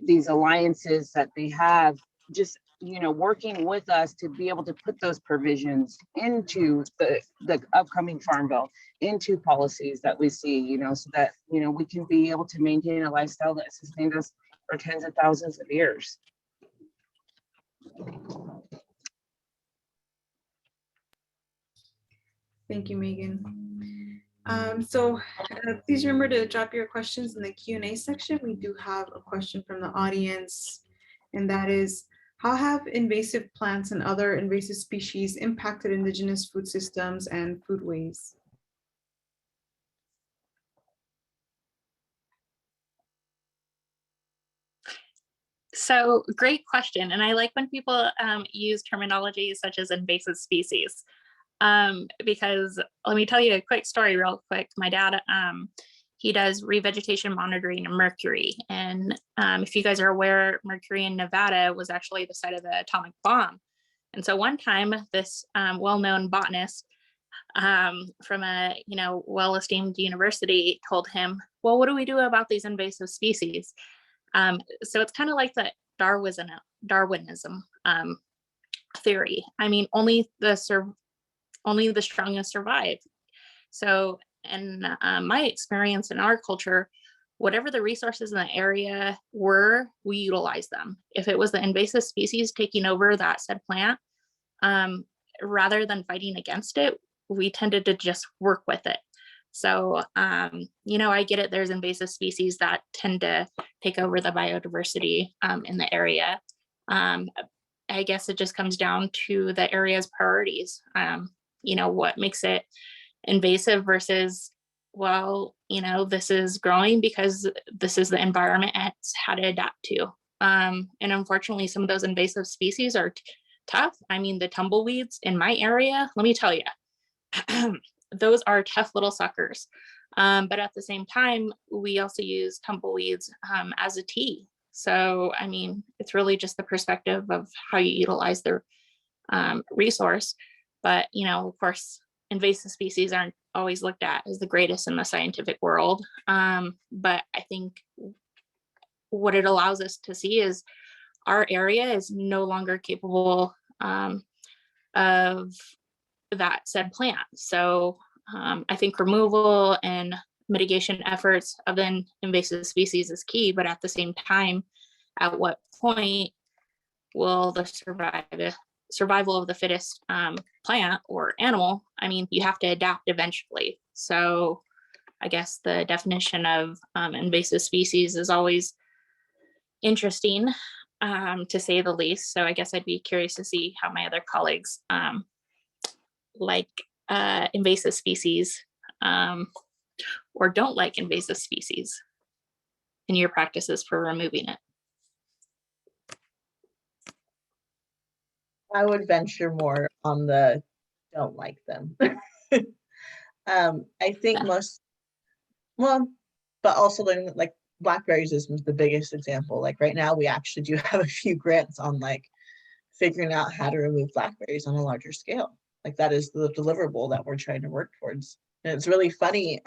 these alliances that they have, just, you know, working with us to be able to put those provisions into the upcoming farm bill, into policies that we see, you know, so that, you know, we can be able to maintain a lifestyle that sustained us for tens of thousands of years. Thank you, Megan. Please remember to drop your questions in the Q&A section. We do have a question from the audience, and that is, how have invasive plants and other invasive species impacted Indigenous food systems and foodways? So great question. And I like when people use terminology such as invasive species, because let me tell you a quick story real quick. My dad, he does revegetation monitoring in Mercury. And if you guys are aware, Mercury in Nevada was actually the site of the atomic bomb. And so one time this well-known botanist from a well-esteemed university told him, well, what do we do about these invasive species? So it's kind of like the Darwinism theory. I mean, only the strongest survive. So in my experience in our culture, whatever the resources in the area were, we utilize them. If it was the invasive species taking over that said plant, rather than fighting against it, we tended to just work with it. So, I get it. There's invasive species that tend to take over the biodiversity in the area. I guess it just comes down to the area's priorities. What makes it invasive versus, well, this is growing because this is the environment it's had to adapt to. And unfortunately, some of those invasive species are tough. I mean, the tumbleweeds in my area, let me tell you, those are tough little suckers. But at the same time, we also use tumbleweeds as a tea. So, I mean, it's really just the perspective of how you utilize the resource. But, of course, invasive species aren't always looked at as the greatest in the scientific world. But I think what it allows us to see is our area is no longer capable of that said plant. So I think removal and mitigation efforts of the invasive species is key, but at the same time, at what point will the survival of the fittest plant or animal, I mean, you have to adapt eventually. So I guess the definition of invasive species is always interesting, to say the least. So I guess I'd be curious to see how my other colleagues like invasive species or don't like invasive species in your practices for removing it. I would venture more on the don't like them. I think but also like blackberries is the biggest example. Like right now, we actually do have a few grants on like figuring out how to remove blackberries on a larger scale. Like that is the deliverable that we're trying to work towards. And it's really funny.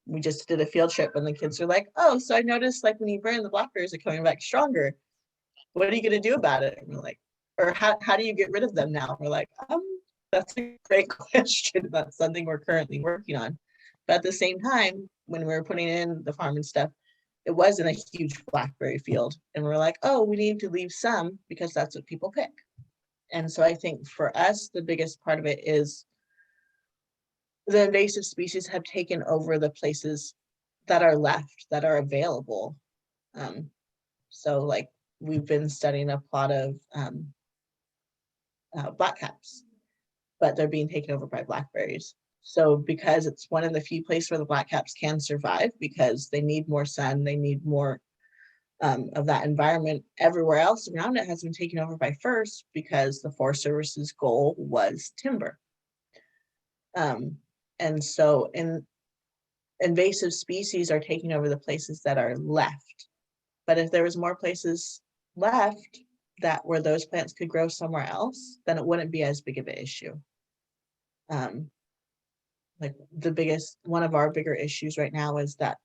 We just did a field trip and the kids are like, oh, so I noticed like when you burn the blackberries are coming back stronger. What are you going to do about it? And we're like, or how do you get rid of them now? We're like, that's a great question. That's something we're currently working on. But at the same time, when we were putting in the farm and stuff, it wasn't a huge blackberry field. And we're like, oh, we need to leave some because that's what people pick. And so I think for us, the biggest part of it is the invasive species have taken over the places that are left, that are available. So like we've been studying a plot of blackcaps, but they're being taken over by blackberries. So because it's one of the few places where the blackcaps can survive because they need more sun, they need more of that environment. Everywhere else around it has been taken over by firs because the Forest Service's goal was timber. And so invasive species are taking over the places that are left. But if there was more places left that where those plants could grow somewhere else, then it wouldn't be as big of an issue. Like one of our bigger issues right now is that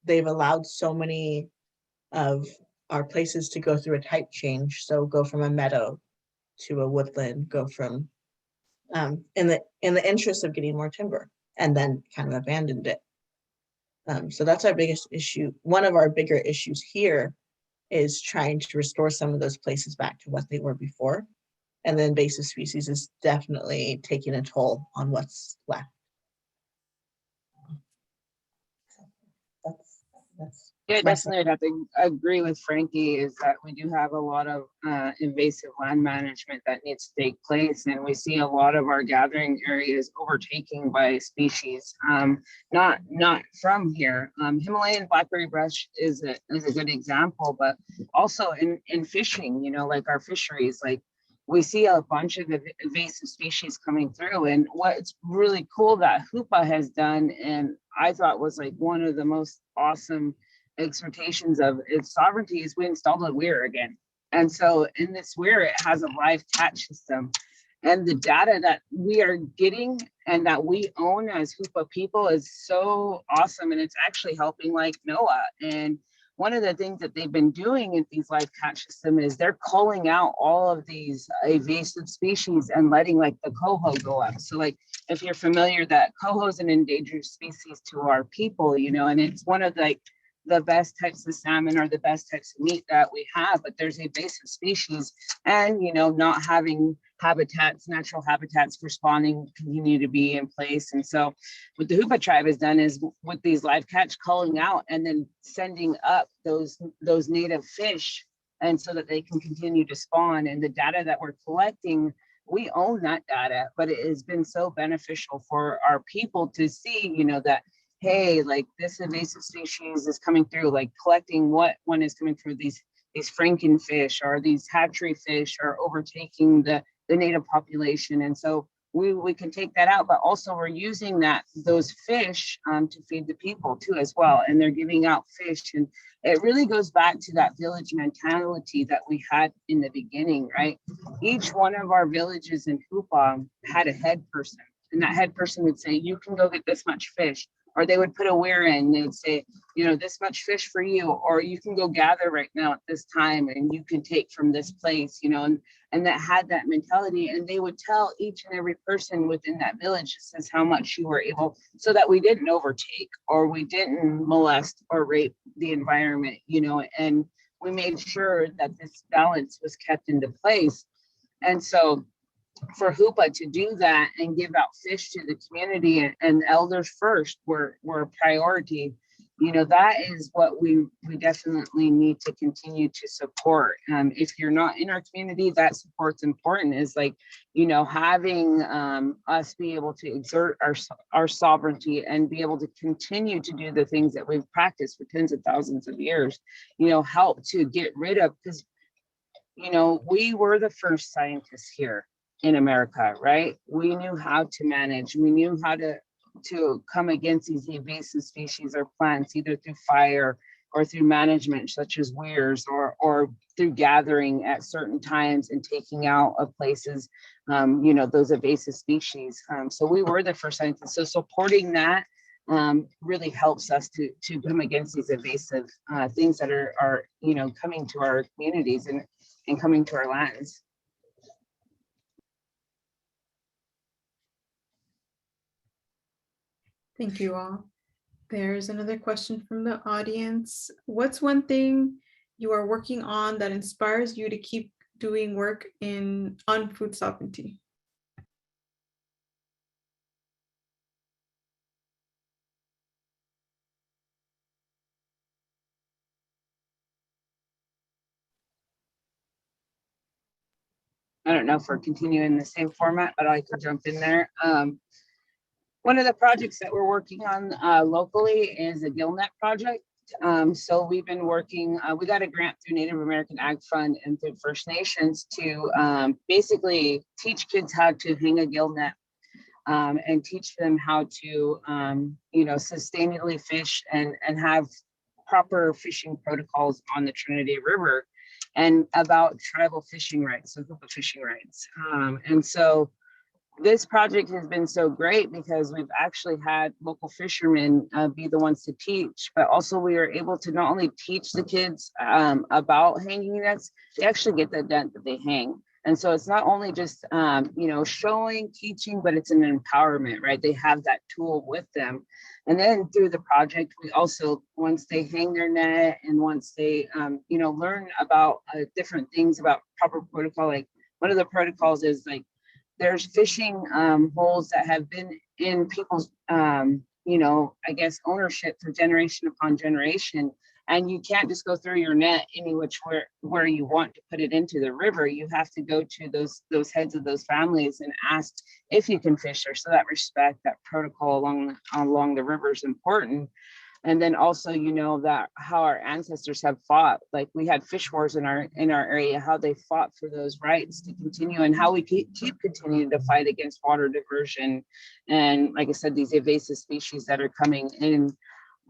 they've allowed so many of our places to go through a type change. So go from a meadow to a woodland, go from in the interest of getting more timber, and then kind of abandoned it. So that's our biggest issue. One of our bigger issues here is trying to restore some of those places back to what they were before. And then invasive species is definitely taking a toll on what's left. That's Yeah, my definitely. I'd have to agree with Frankie is that we do have a lot of invasive land management that needs to take place. And we see a lot of our gathering areas overtaken by species, not from here. Himalayan blackberry brush is a good example, but also in fishing, you know, like our fisheries, like we see a bunch of invasive species coming through. And what's really cool that Hoopa has done, and I thought was like one of the most awesome exhortations of its sovereignty, is we installed a weir again. And so in this weir, it has a live catch system. And the data that we are getting and that we own as Hoopa people is so awesome. And it's actually helping like NOAA. And one of the things that they've been doing in these live catch system is they're culling out all of these invasive species and letting like the coho go up. So like, if you're familiar, that coho is an endangered species to our people, you know, and it's one of like the best types of salmon or the best types of meat that we have, but there's invasive species, and you know, not having habitats, natural habitats for spawning continue to be in place. And so what the Hoopa tribe has done is with these live catch culling out and then sending up those native fish, and so that they can continue to spawn. And the data that we're collecting, we own that data, but it has been so beneficial for our people to see, you know, that hey, like this invasive species is coming through, like collecting what one is coming through, these frankenfish or these hatchery fish are overtaking the native population. And so we can take that out, but also we're using those fish to feed the people too as well. And they're giving out fish. And it really goes back to that village mentality that we had in the beginning, right? Each one of our villages in Hoopa had a head person, and that head person would say, you can go get this much fish. Or they would put a weir in, they would say, you know, this much fish for you, or you can go gather right now at this time and you can take from this place, you know, and that had that mentality. And they would tell each and every person within that village, this is how much you were able, so that we didn't overtake or we didn't molest or rape the environment, you know, and we made sure that this balance was kept into place. And so for Hoopa to do that and give out fish to the community and elders first were a priority, you know, that is what we definitely need to continue to support. If you're not in our community, that support's important, is like, you know, having us be able to exert our sovereignty and be able to continue to do the things that we've practiced for tens of thousands of years, you know, help to get rid of, because, you know, we were the first scientists here in America, right? We knew how to manage, we knew how to come against these invasive species or plants, either through fire or through management, such as weirs, or through gathering at certain times and taking out of places, you know, those invasive species. So we were the first scientists. So supporting that really helps us to come against these invasive things that are, you know, coming to our communities and coming to our lands. Thank you all. There's another question from the audience. What's one thing you are working on that inspires you to keep doing work on food sovereignty? I don't know if we're continuing the same format, but I can jump in there. One of the projects that we're working on locally is a gillnet project. So we've been working, we got a grant through Native American Ag Fund and through First Nations to basically teach kids how to hang a gillnet and teach them how to, you know, sustainably fish and have proper fishing protocols on the Trinity River, and about tribal fishing rights, so Hoopa fishing rights. And so this project has been so great because we've actually had local fishermen be the ones to teach, but also we are able to not only teach the kids about hanging nets, they actually get the net that they hang. And so it's not only just, you know, showing, teaching, but it's an empowerment, right? They have that tool with them. And then through the project, we also, once they hang their net and once they, you know, learn about different things about proper protocol, like one of the protocols is like, there's fishing holes that have been in people's, you know, I guess ownership for generation upon generation. And you can't just go throw your net any which where you want to put it into the river. You have to go to those heads of those families and ask if you can fish there. So that respect, that protocol along the river is important. And then also, you know, that how our ancestors have fought, like we had fish wars in our area, how they fought for those rights to continue, and how we keep continuing to fight against water diversion. And like I said, these invasive species that are coming in.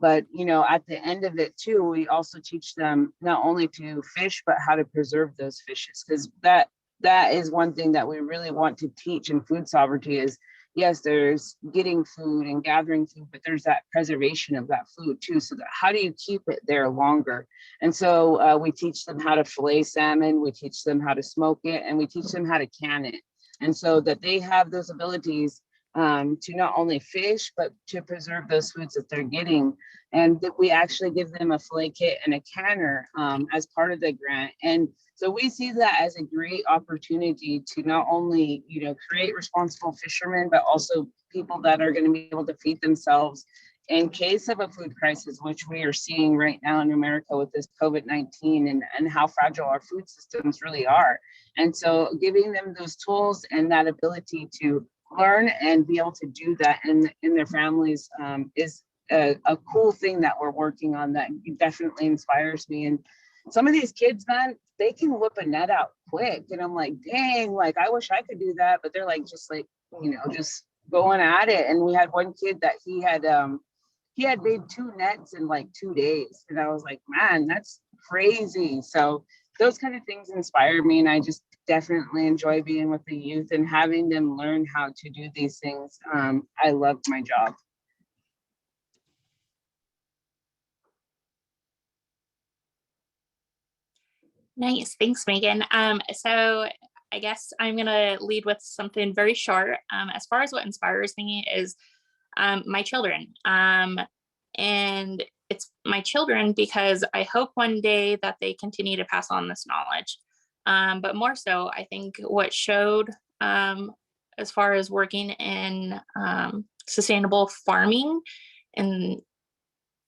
But, you know, at the end of it too, we also teach them not only to fish, but how to preserve those fishes. Because that is one thing that we really want to teach in food sovereignty is, yes, there's getting food and gathering food, but there's that preservation of that food too. So that how do you keep it there longer? And so we teach them how to fillet salmon, we teach them how to smoke it, and we teach them how to can it. And so that they have those abilities to not only fish, but to preserve those foods that they're getting. And that we actually give them a fillet kit and a canner as part of the grant. And so we see that as a great opportunity to not only, you know, create responsible fishermen, but also people that are going to be able to feed themselves in case of a food crisis, which we are seeing right now in America with this COVID-19 and how fragile our food systems really are. And so giving them those tools and that ability to learn and be able to do that in their families is a cool thing that we're working on that definitely inspires me. And some of these kids, man, they can whip a net out quick. And I'm like, dang, like, I wish I could do that. But they're like, just like, you know, just going at it. And we had one kid that he had made 2 nets in like 2 days. And I was like, man, that's crazy. So those kind of things inspire me. And I just definitely enjoy being with the youth and having them learn how to do these things. I love my job. Nice, thanks, Megan. So I guess I'm gonna lead with something very short. As far as what inspires me is my children. And it's my children because I hope one day that they continue to pass on this knowledge. But more so, I think what showed as far as working in sustainable farming, and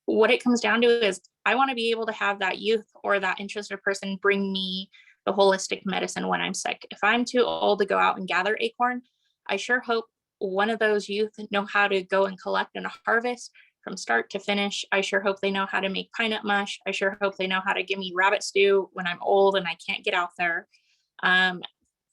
what it comes down to is I want to be able to have that youth or that interested person bring me the holistic medicine when I'm sick. If I'm too old to go out and gather acorn, I sure hope one of those youth know how to go and collect and harvest from start to finish. I sure hope they know how to make pine nut mush. I sure hope they know how to give me rabbit stew when I'm old and I can't get out there. And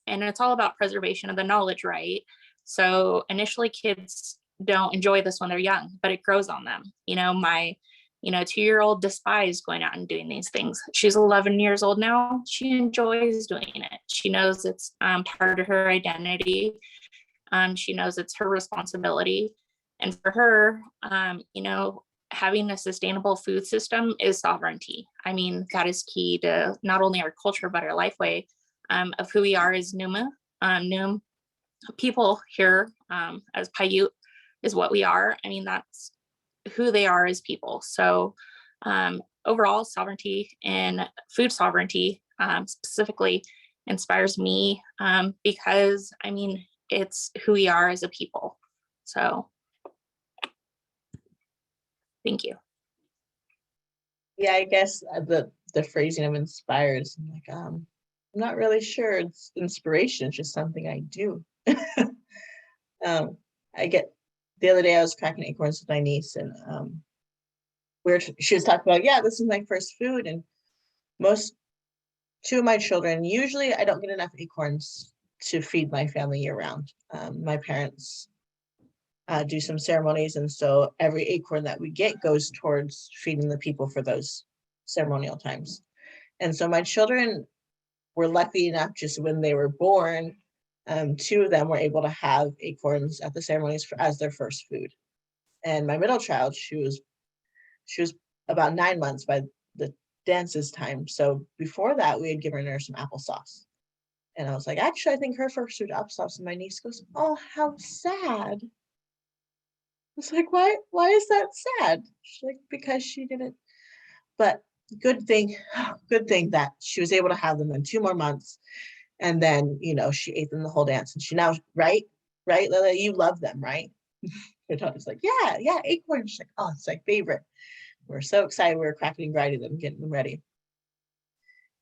it's all about preservation of the knowledge, right? So initially kids don't enjoy this when they're young, but it grows on them. You know, my 2-year-old despised going out and doing these things. She's 11 years old now. She enjoys doing it. She knows it's part of her identity. She knows it's her responsibility. And for her, having a sustainable food system is sovereignty. I mean, that is key to not only our culture, but our life way of who we are as Numa. Noom people here as Paiute is what we are. I mean, that's who they are as people. So overall, sovereignty and food sovereignty specifically inspires me because, I mean, it's who we are as a people. So thank you. Yeah, I guess the phrasing of inspires, I'm like, I'm not really sure it's inspiration, it's just something I do. The other day I was cracking acorns with my niece, and she was talking about, yeah, this is my first food, and two of my children, usually I don't get enough acorns to feed my family year round. My parents do some ceremonies, and so every acorn that we get goes towards feeding the people for those ceremonial times. And so my children were lucky enough, just when they were born, 2 of them were able to have acorns at the ceremonies as their first food. And my middle child, she was about 9 months by the dances time. So before that, we had given her some applesauce. And I was like, actually, I think her first food applesauce. And my niece goes, oh, how sad. It's like, why is that sad? She's like, because she didn't. But good thing that she was able to have them in 2 more months. And then, you know, she ate them the whole dance, and she now, right, Lila, you love them, right? Her daughter's like, yeah, acorns. She's like, oh, it's my favorite. We're so excited. We were cracking and grinding them, getting them ready.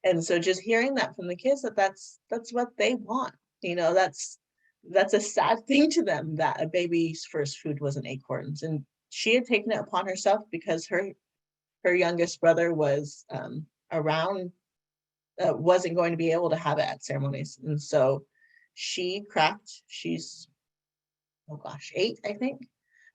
And so just hearing that from the kids, that's what they want. You know, that's a sad thing to them, that a baby's first food wasn't acorns. And she had taken it upon herself because her youngest brother was around, wasn't going to be able to have it at ceremonies. And so she's, oh gosh, 8, I think.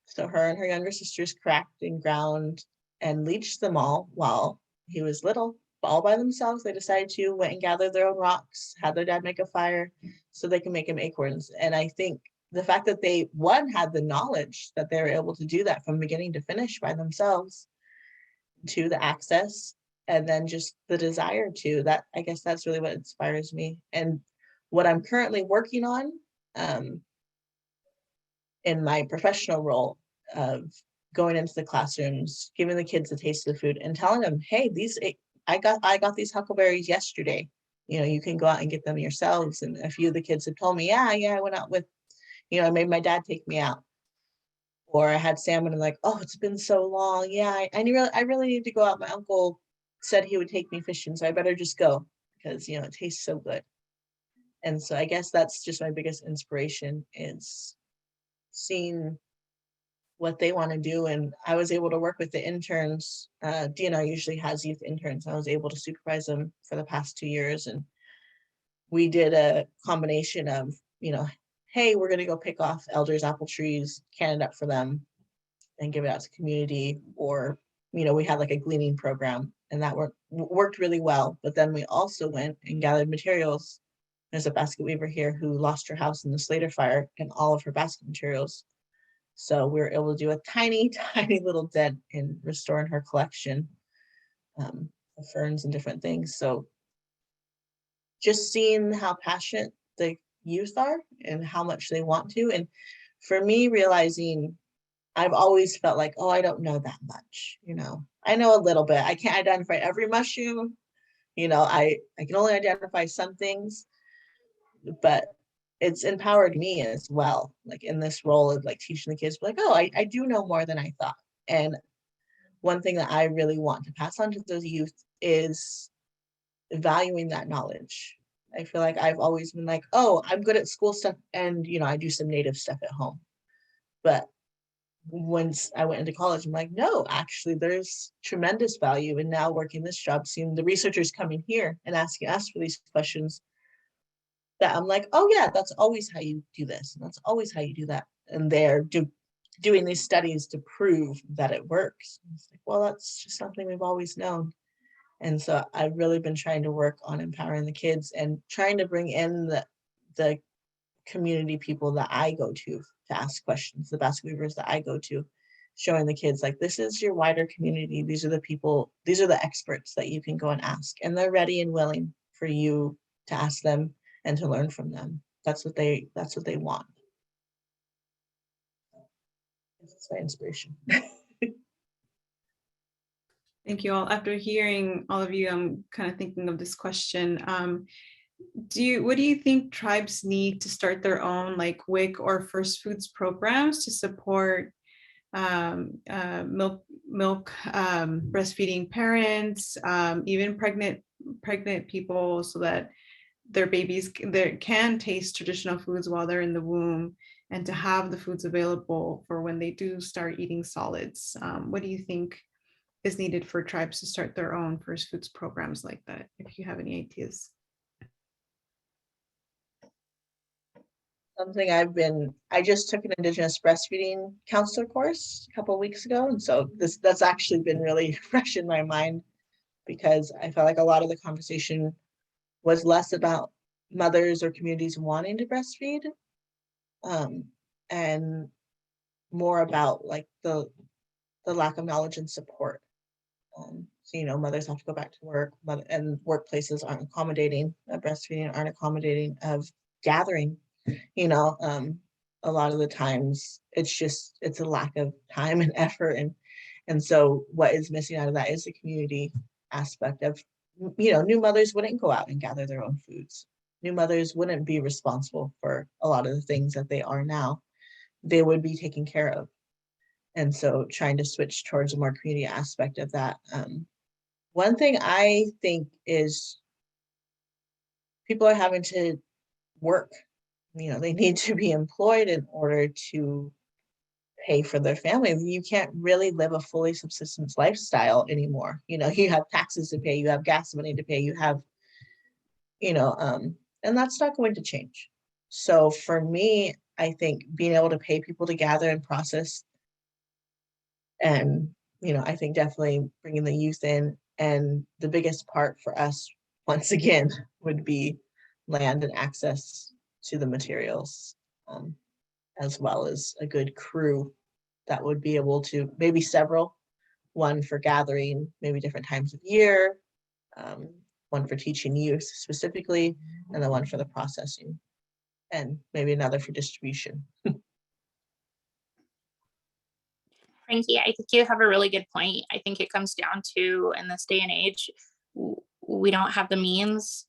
So her and her younger sisters cracked and ground and leached them all while he was little, all by themselves. They decided to, went and gathered their own rocks, had their dad make a fire so they can make him acorns. And I think the fact that they, one, had the knowledge that they were able to do that from beginning to finish by themselves, to the access, and then just the desire to, that, I guess that's really what inspires me. And what I'm currently working on in my professional role of going into the classrooms, giving the kids a taste of the food and telling them, hey, I got these huckleberries yesterday. You know, you can go out and get them yourselves. And a few of the kids have told me, yeah, I went out with, you know, I made my dad take me out. Or I had salmon and like, oh, it's been so long. Yeah, I really need to go out. My uncle said he would take me fishing, so I better just go because, you know, it tastes so good. And so I guess that's just my biggest inspiration, is seeing what they want to do. And I was able to work with the interns. DNR usually has youth interns. I was able to supervise them for the past 2 years. And we did a combination of, you know, hey, we're going to go pick off elders' apple trees, can it up for them and give it out to community. Or, you know, we had like a gleaning program, and that worked really well. But then we also went and gathered materials. There's a basket weaver here who lost her house in the Slater fire and all of her basket materials. So we were able to do a tiny, tiny little dent in restoring her collection of ferns and different things. So just seeing how passionate the youth are and how much they want to. And for me, realizing I've always felt like, oh, I don't know that much. You know, I know a little bit. I can't identify every mushroom. You know, I can only identify some things, but it's empowered me as well, like in this role of like teaching the kids, like, oh, I do know more than I thought. And one thing that I really want to pass on to those youth is valuing that knowledge. I feel like I've always been like, oh, I'm good at school stuff, and, you know, I do some native stuff at home. But once I went into college, I'm like, no, actually, there's tremendous value in now working this job, seeing the researchers coming here and asking us for these questions, that I'm like, oh yeah, that's always how you do this. And that's always how you do that. And they're doing these studies to prove that it works. It's like, well, that's just something we've always known. And so I've really been trying to work on empowering the kids and trying to bring in the community people that I go to ask questions, the basket weavers that I go to, showing the kids like, this is your wider community. These are the people, these are the experts that you can go and ask, and they're ready and willing for you to ask them and to learn from them. That's what they want. That's my inspiration. Thank you all. After hearing all of you, I'm kind of thinking of this question. What do you think tribes need to start their own like WIC or first foods programs to support milk breastfeeding parents, even pregnant people, so that their babies can taste traditional foods while they're in the womb, and to have the foods available for when they do start eating solids? What do you think is needed for tribes to start their own first foods programs like that, if you have any ideas? Something I just took an Indigenous breastfeeding counselor course a couple of weeks ago. And so that's actually been really fresh in my mind, because I felt like a lot of the conversation was less about mothers or communities wanting to breastfeed, and more about like the lack of knowledge and support. So, you know, mothers have to go back to work, and workplaces aren't accommodating breastfeeding, aren't accommodating of gathering. You know, a lot of the times it's a lack of time and effort, and so what is missing out of that is the community aspect of, you know, new mothers wouldn't go out and gather their own foods. new mothers wouldn't be responsible for a lot of the things that they are now. They would be taken care of. And so trying to switch towards a more community aspect of that. One thing I think is people are having to work. They need to be employed in order to pay for their family. You can't really live a fully subsistence lifestyle anymore. You have taxes to pay, you have gas money to pay, you have, and that's not going to change. So for me, I think being able to pay people to gather and process, and, I think definitely bringing the youth in, and the biggest part for us, once again, would be land and access to the materials, as well as a good crew that would be able to, maybe several, one for gathering, maybe different times of year, one for teaching youth specifically, and then one for the processing, and maybe another for distribution. Frankie, I think you have a really good point. I think it comes down to, in this day and age, we don't have the means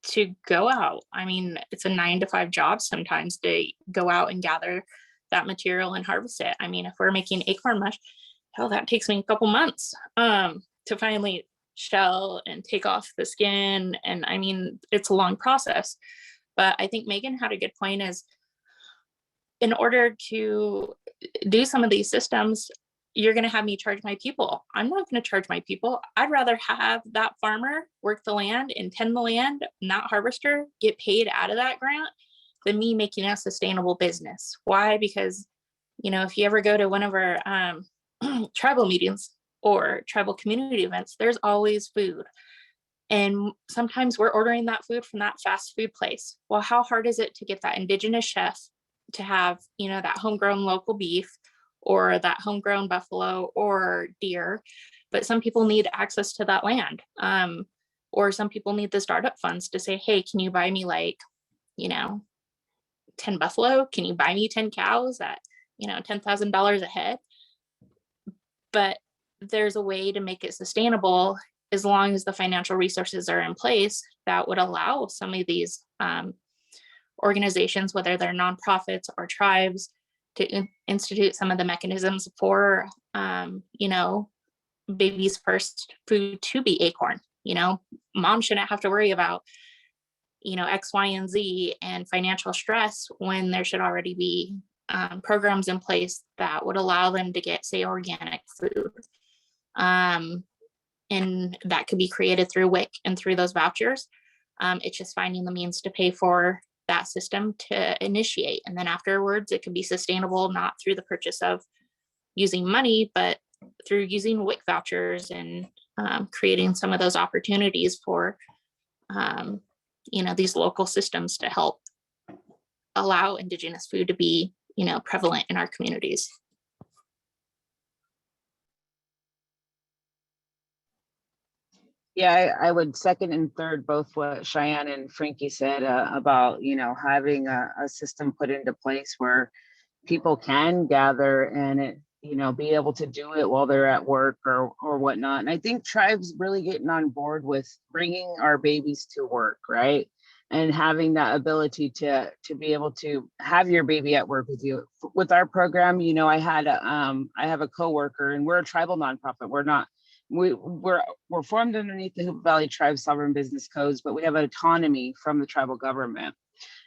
to go out. I mean, it's a 9-to-5 job sometimes to go out and gather that material and harvest it. I mean, if we're making acorn mush, hell, that takes me a couple months to finally shell and take off the skin. And I mean, it's a long process. But I think Megan had a good point, is in order to do some of these systems, you're going to have me charge my people. I'm not going to charge my people. I'd rather have that farmer work the land and tend the land, and that harvester get paid out of that grant, than me making a sustainable business. Why? Because, if you ever go to one of our tribal meetings or tribal community events, there's always food. And sometimes we're ordering that food from that fast food place. Well, how hard is it to get that Indigenous chef to have, that homegrown local beef, or that homegrown buffalo or deer? But some people need access to that land. Or some people need the startup funds to say, hey, can you buy me 10 buffalo? Can you buy me 10 cows at, $10,000 a head? But there's a way to make it sustainable, as long as the financial resources are in place that would allow some of these organizations, whether they're nonprofits or tribes, to institute some of the mechanisms for, baby's first food to be acorn. Mom shouldn't have to worry about, X, Y, and Z and financial stress, when there should already be programs in place that would allow them to get, say, organic food. And that could be created through WIC and through those vouchers. It's just finding the means to pay for that system to initiate. And then afterwards, it could be sustainable, not through the purchase of using money, but through using WIC vouchers and creating some of those opportunities for, these local systems to help allow Indigenous food to be, prevalent in our communities. Yeah, I would second and third both what Cheyenne and Frankie said about, having a system put into place where people can gather and it, be able to do it while they're at work or whatnot. And I think tribes really getting on board with bringing our babies to work, right? And having that ability to be able to have your baby at work with you. With our program, I have a coworker, and we're a tribal nonprofit. We're formed underneath the Hoop Valley Tribe Sovereign Business Codes, but we have autonomy from the tribal government.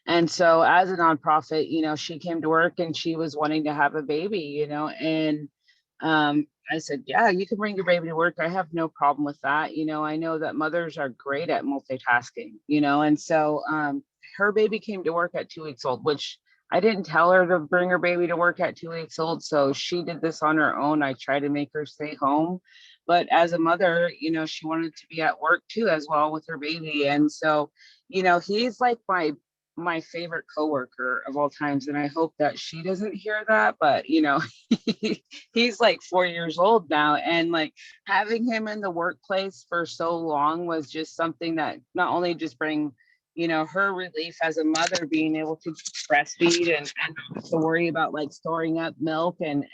And so as a nonprofit, she came to work and she was wanting to have a baby, and I said, yeah, you can bring your baby to work. I have no problem with that. I know that mothers are great at multitasking, and so her baby came to work at 2 weeks old, which I didn't tell her to bring her baby to work at 2 weeks old. So she did this on her own. I tried to make her stay home. But as a mother, she wanted to be at work too, as well, with her baby. And so, he's like my favorite coworker of all times. And I hope that she doesn't hear that, but he's like 4 years old now. And like having him in the workplace for so long was just something that not only just bring, her relief as a mother, being able to breastfeed and not to worry about like storing up milk and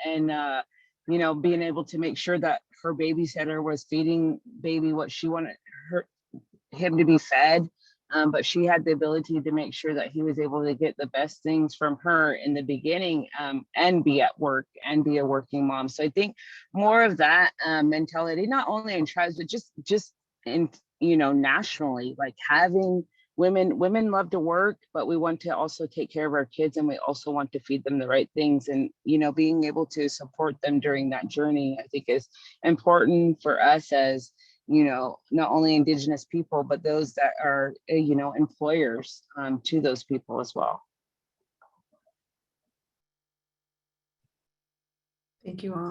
being able to make sure that her babysitter was feeding baby what she wanted him to be fed. But she had the ability to make sure that he was able to get the best things from her in the beginning, and be at work and be a working mom. So I think more of that mentality, not only in tribes, but just in, nationally, like having women love to work, but we want to also take care of our kids, and we also want to feed them the right things. And, being able to support them during that journey, I think is important for us as, not only Indigenous people, but those that are, employers to those people as well. Thank you all.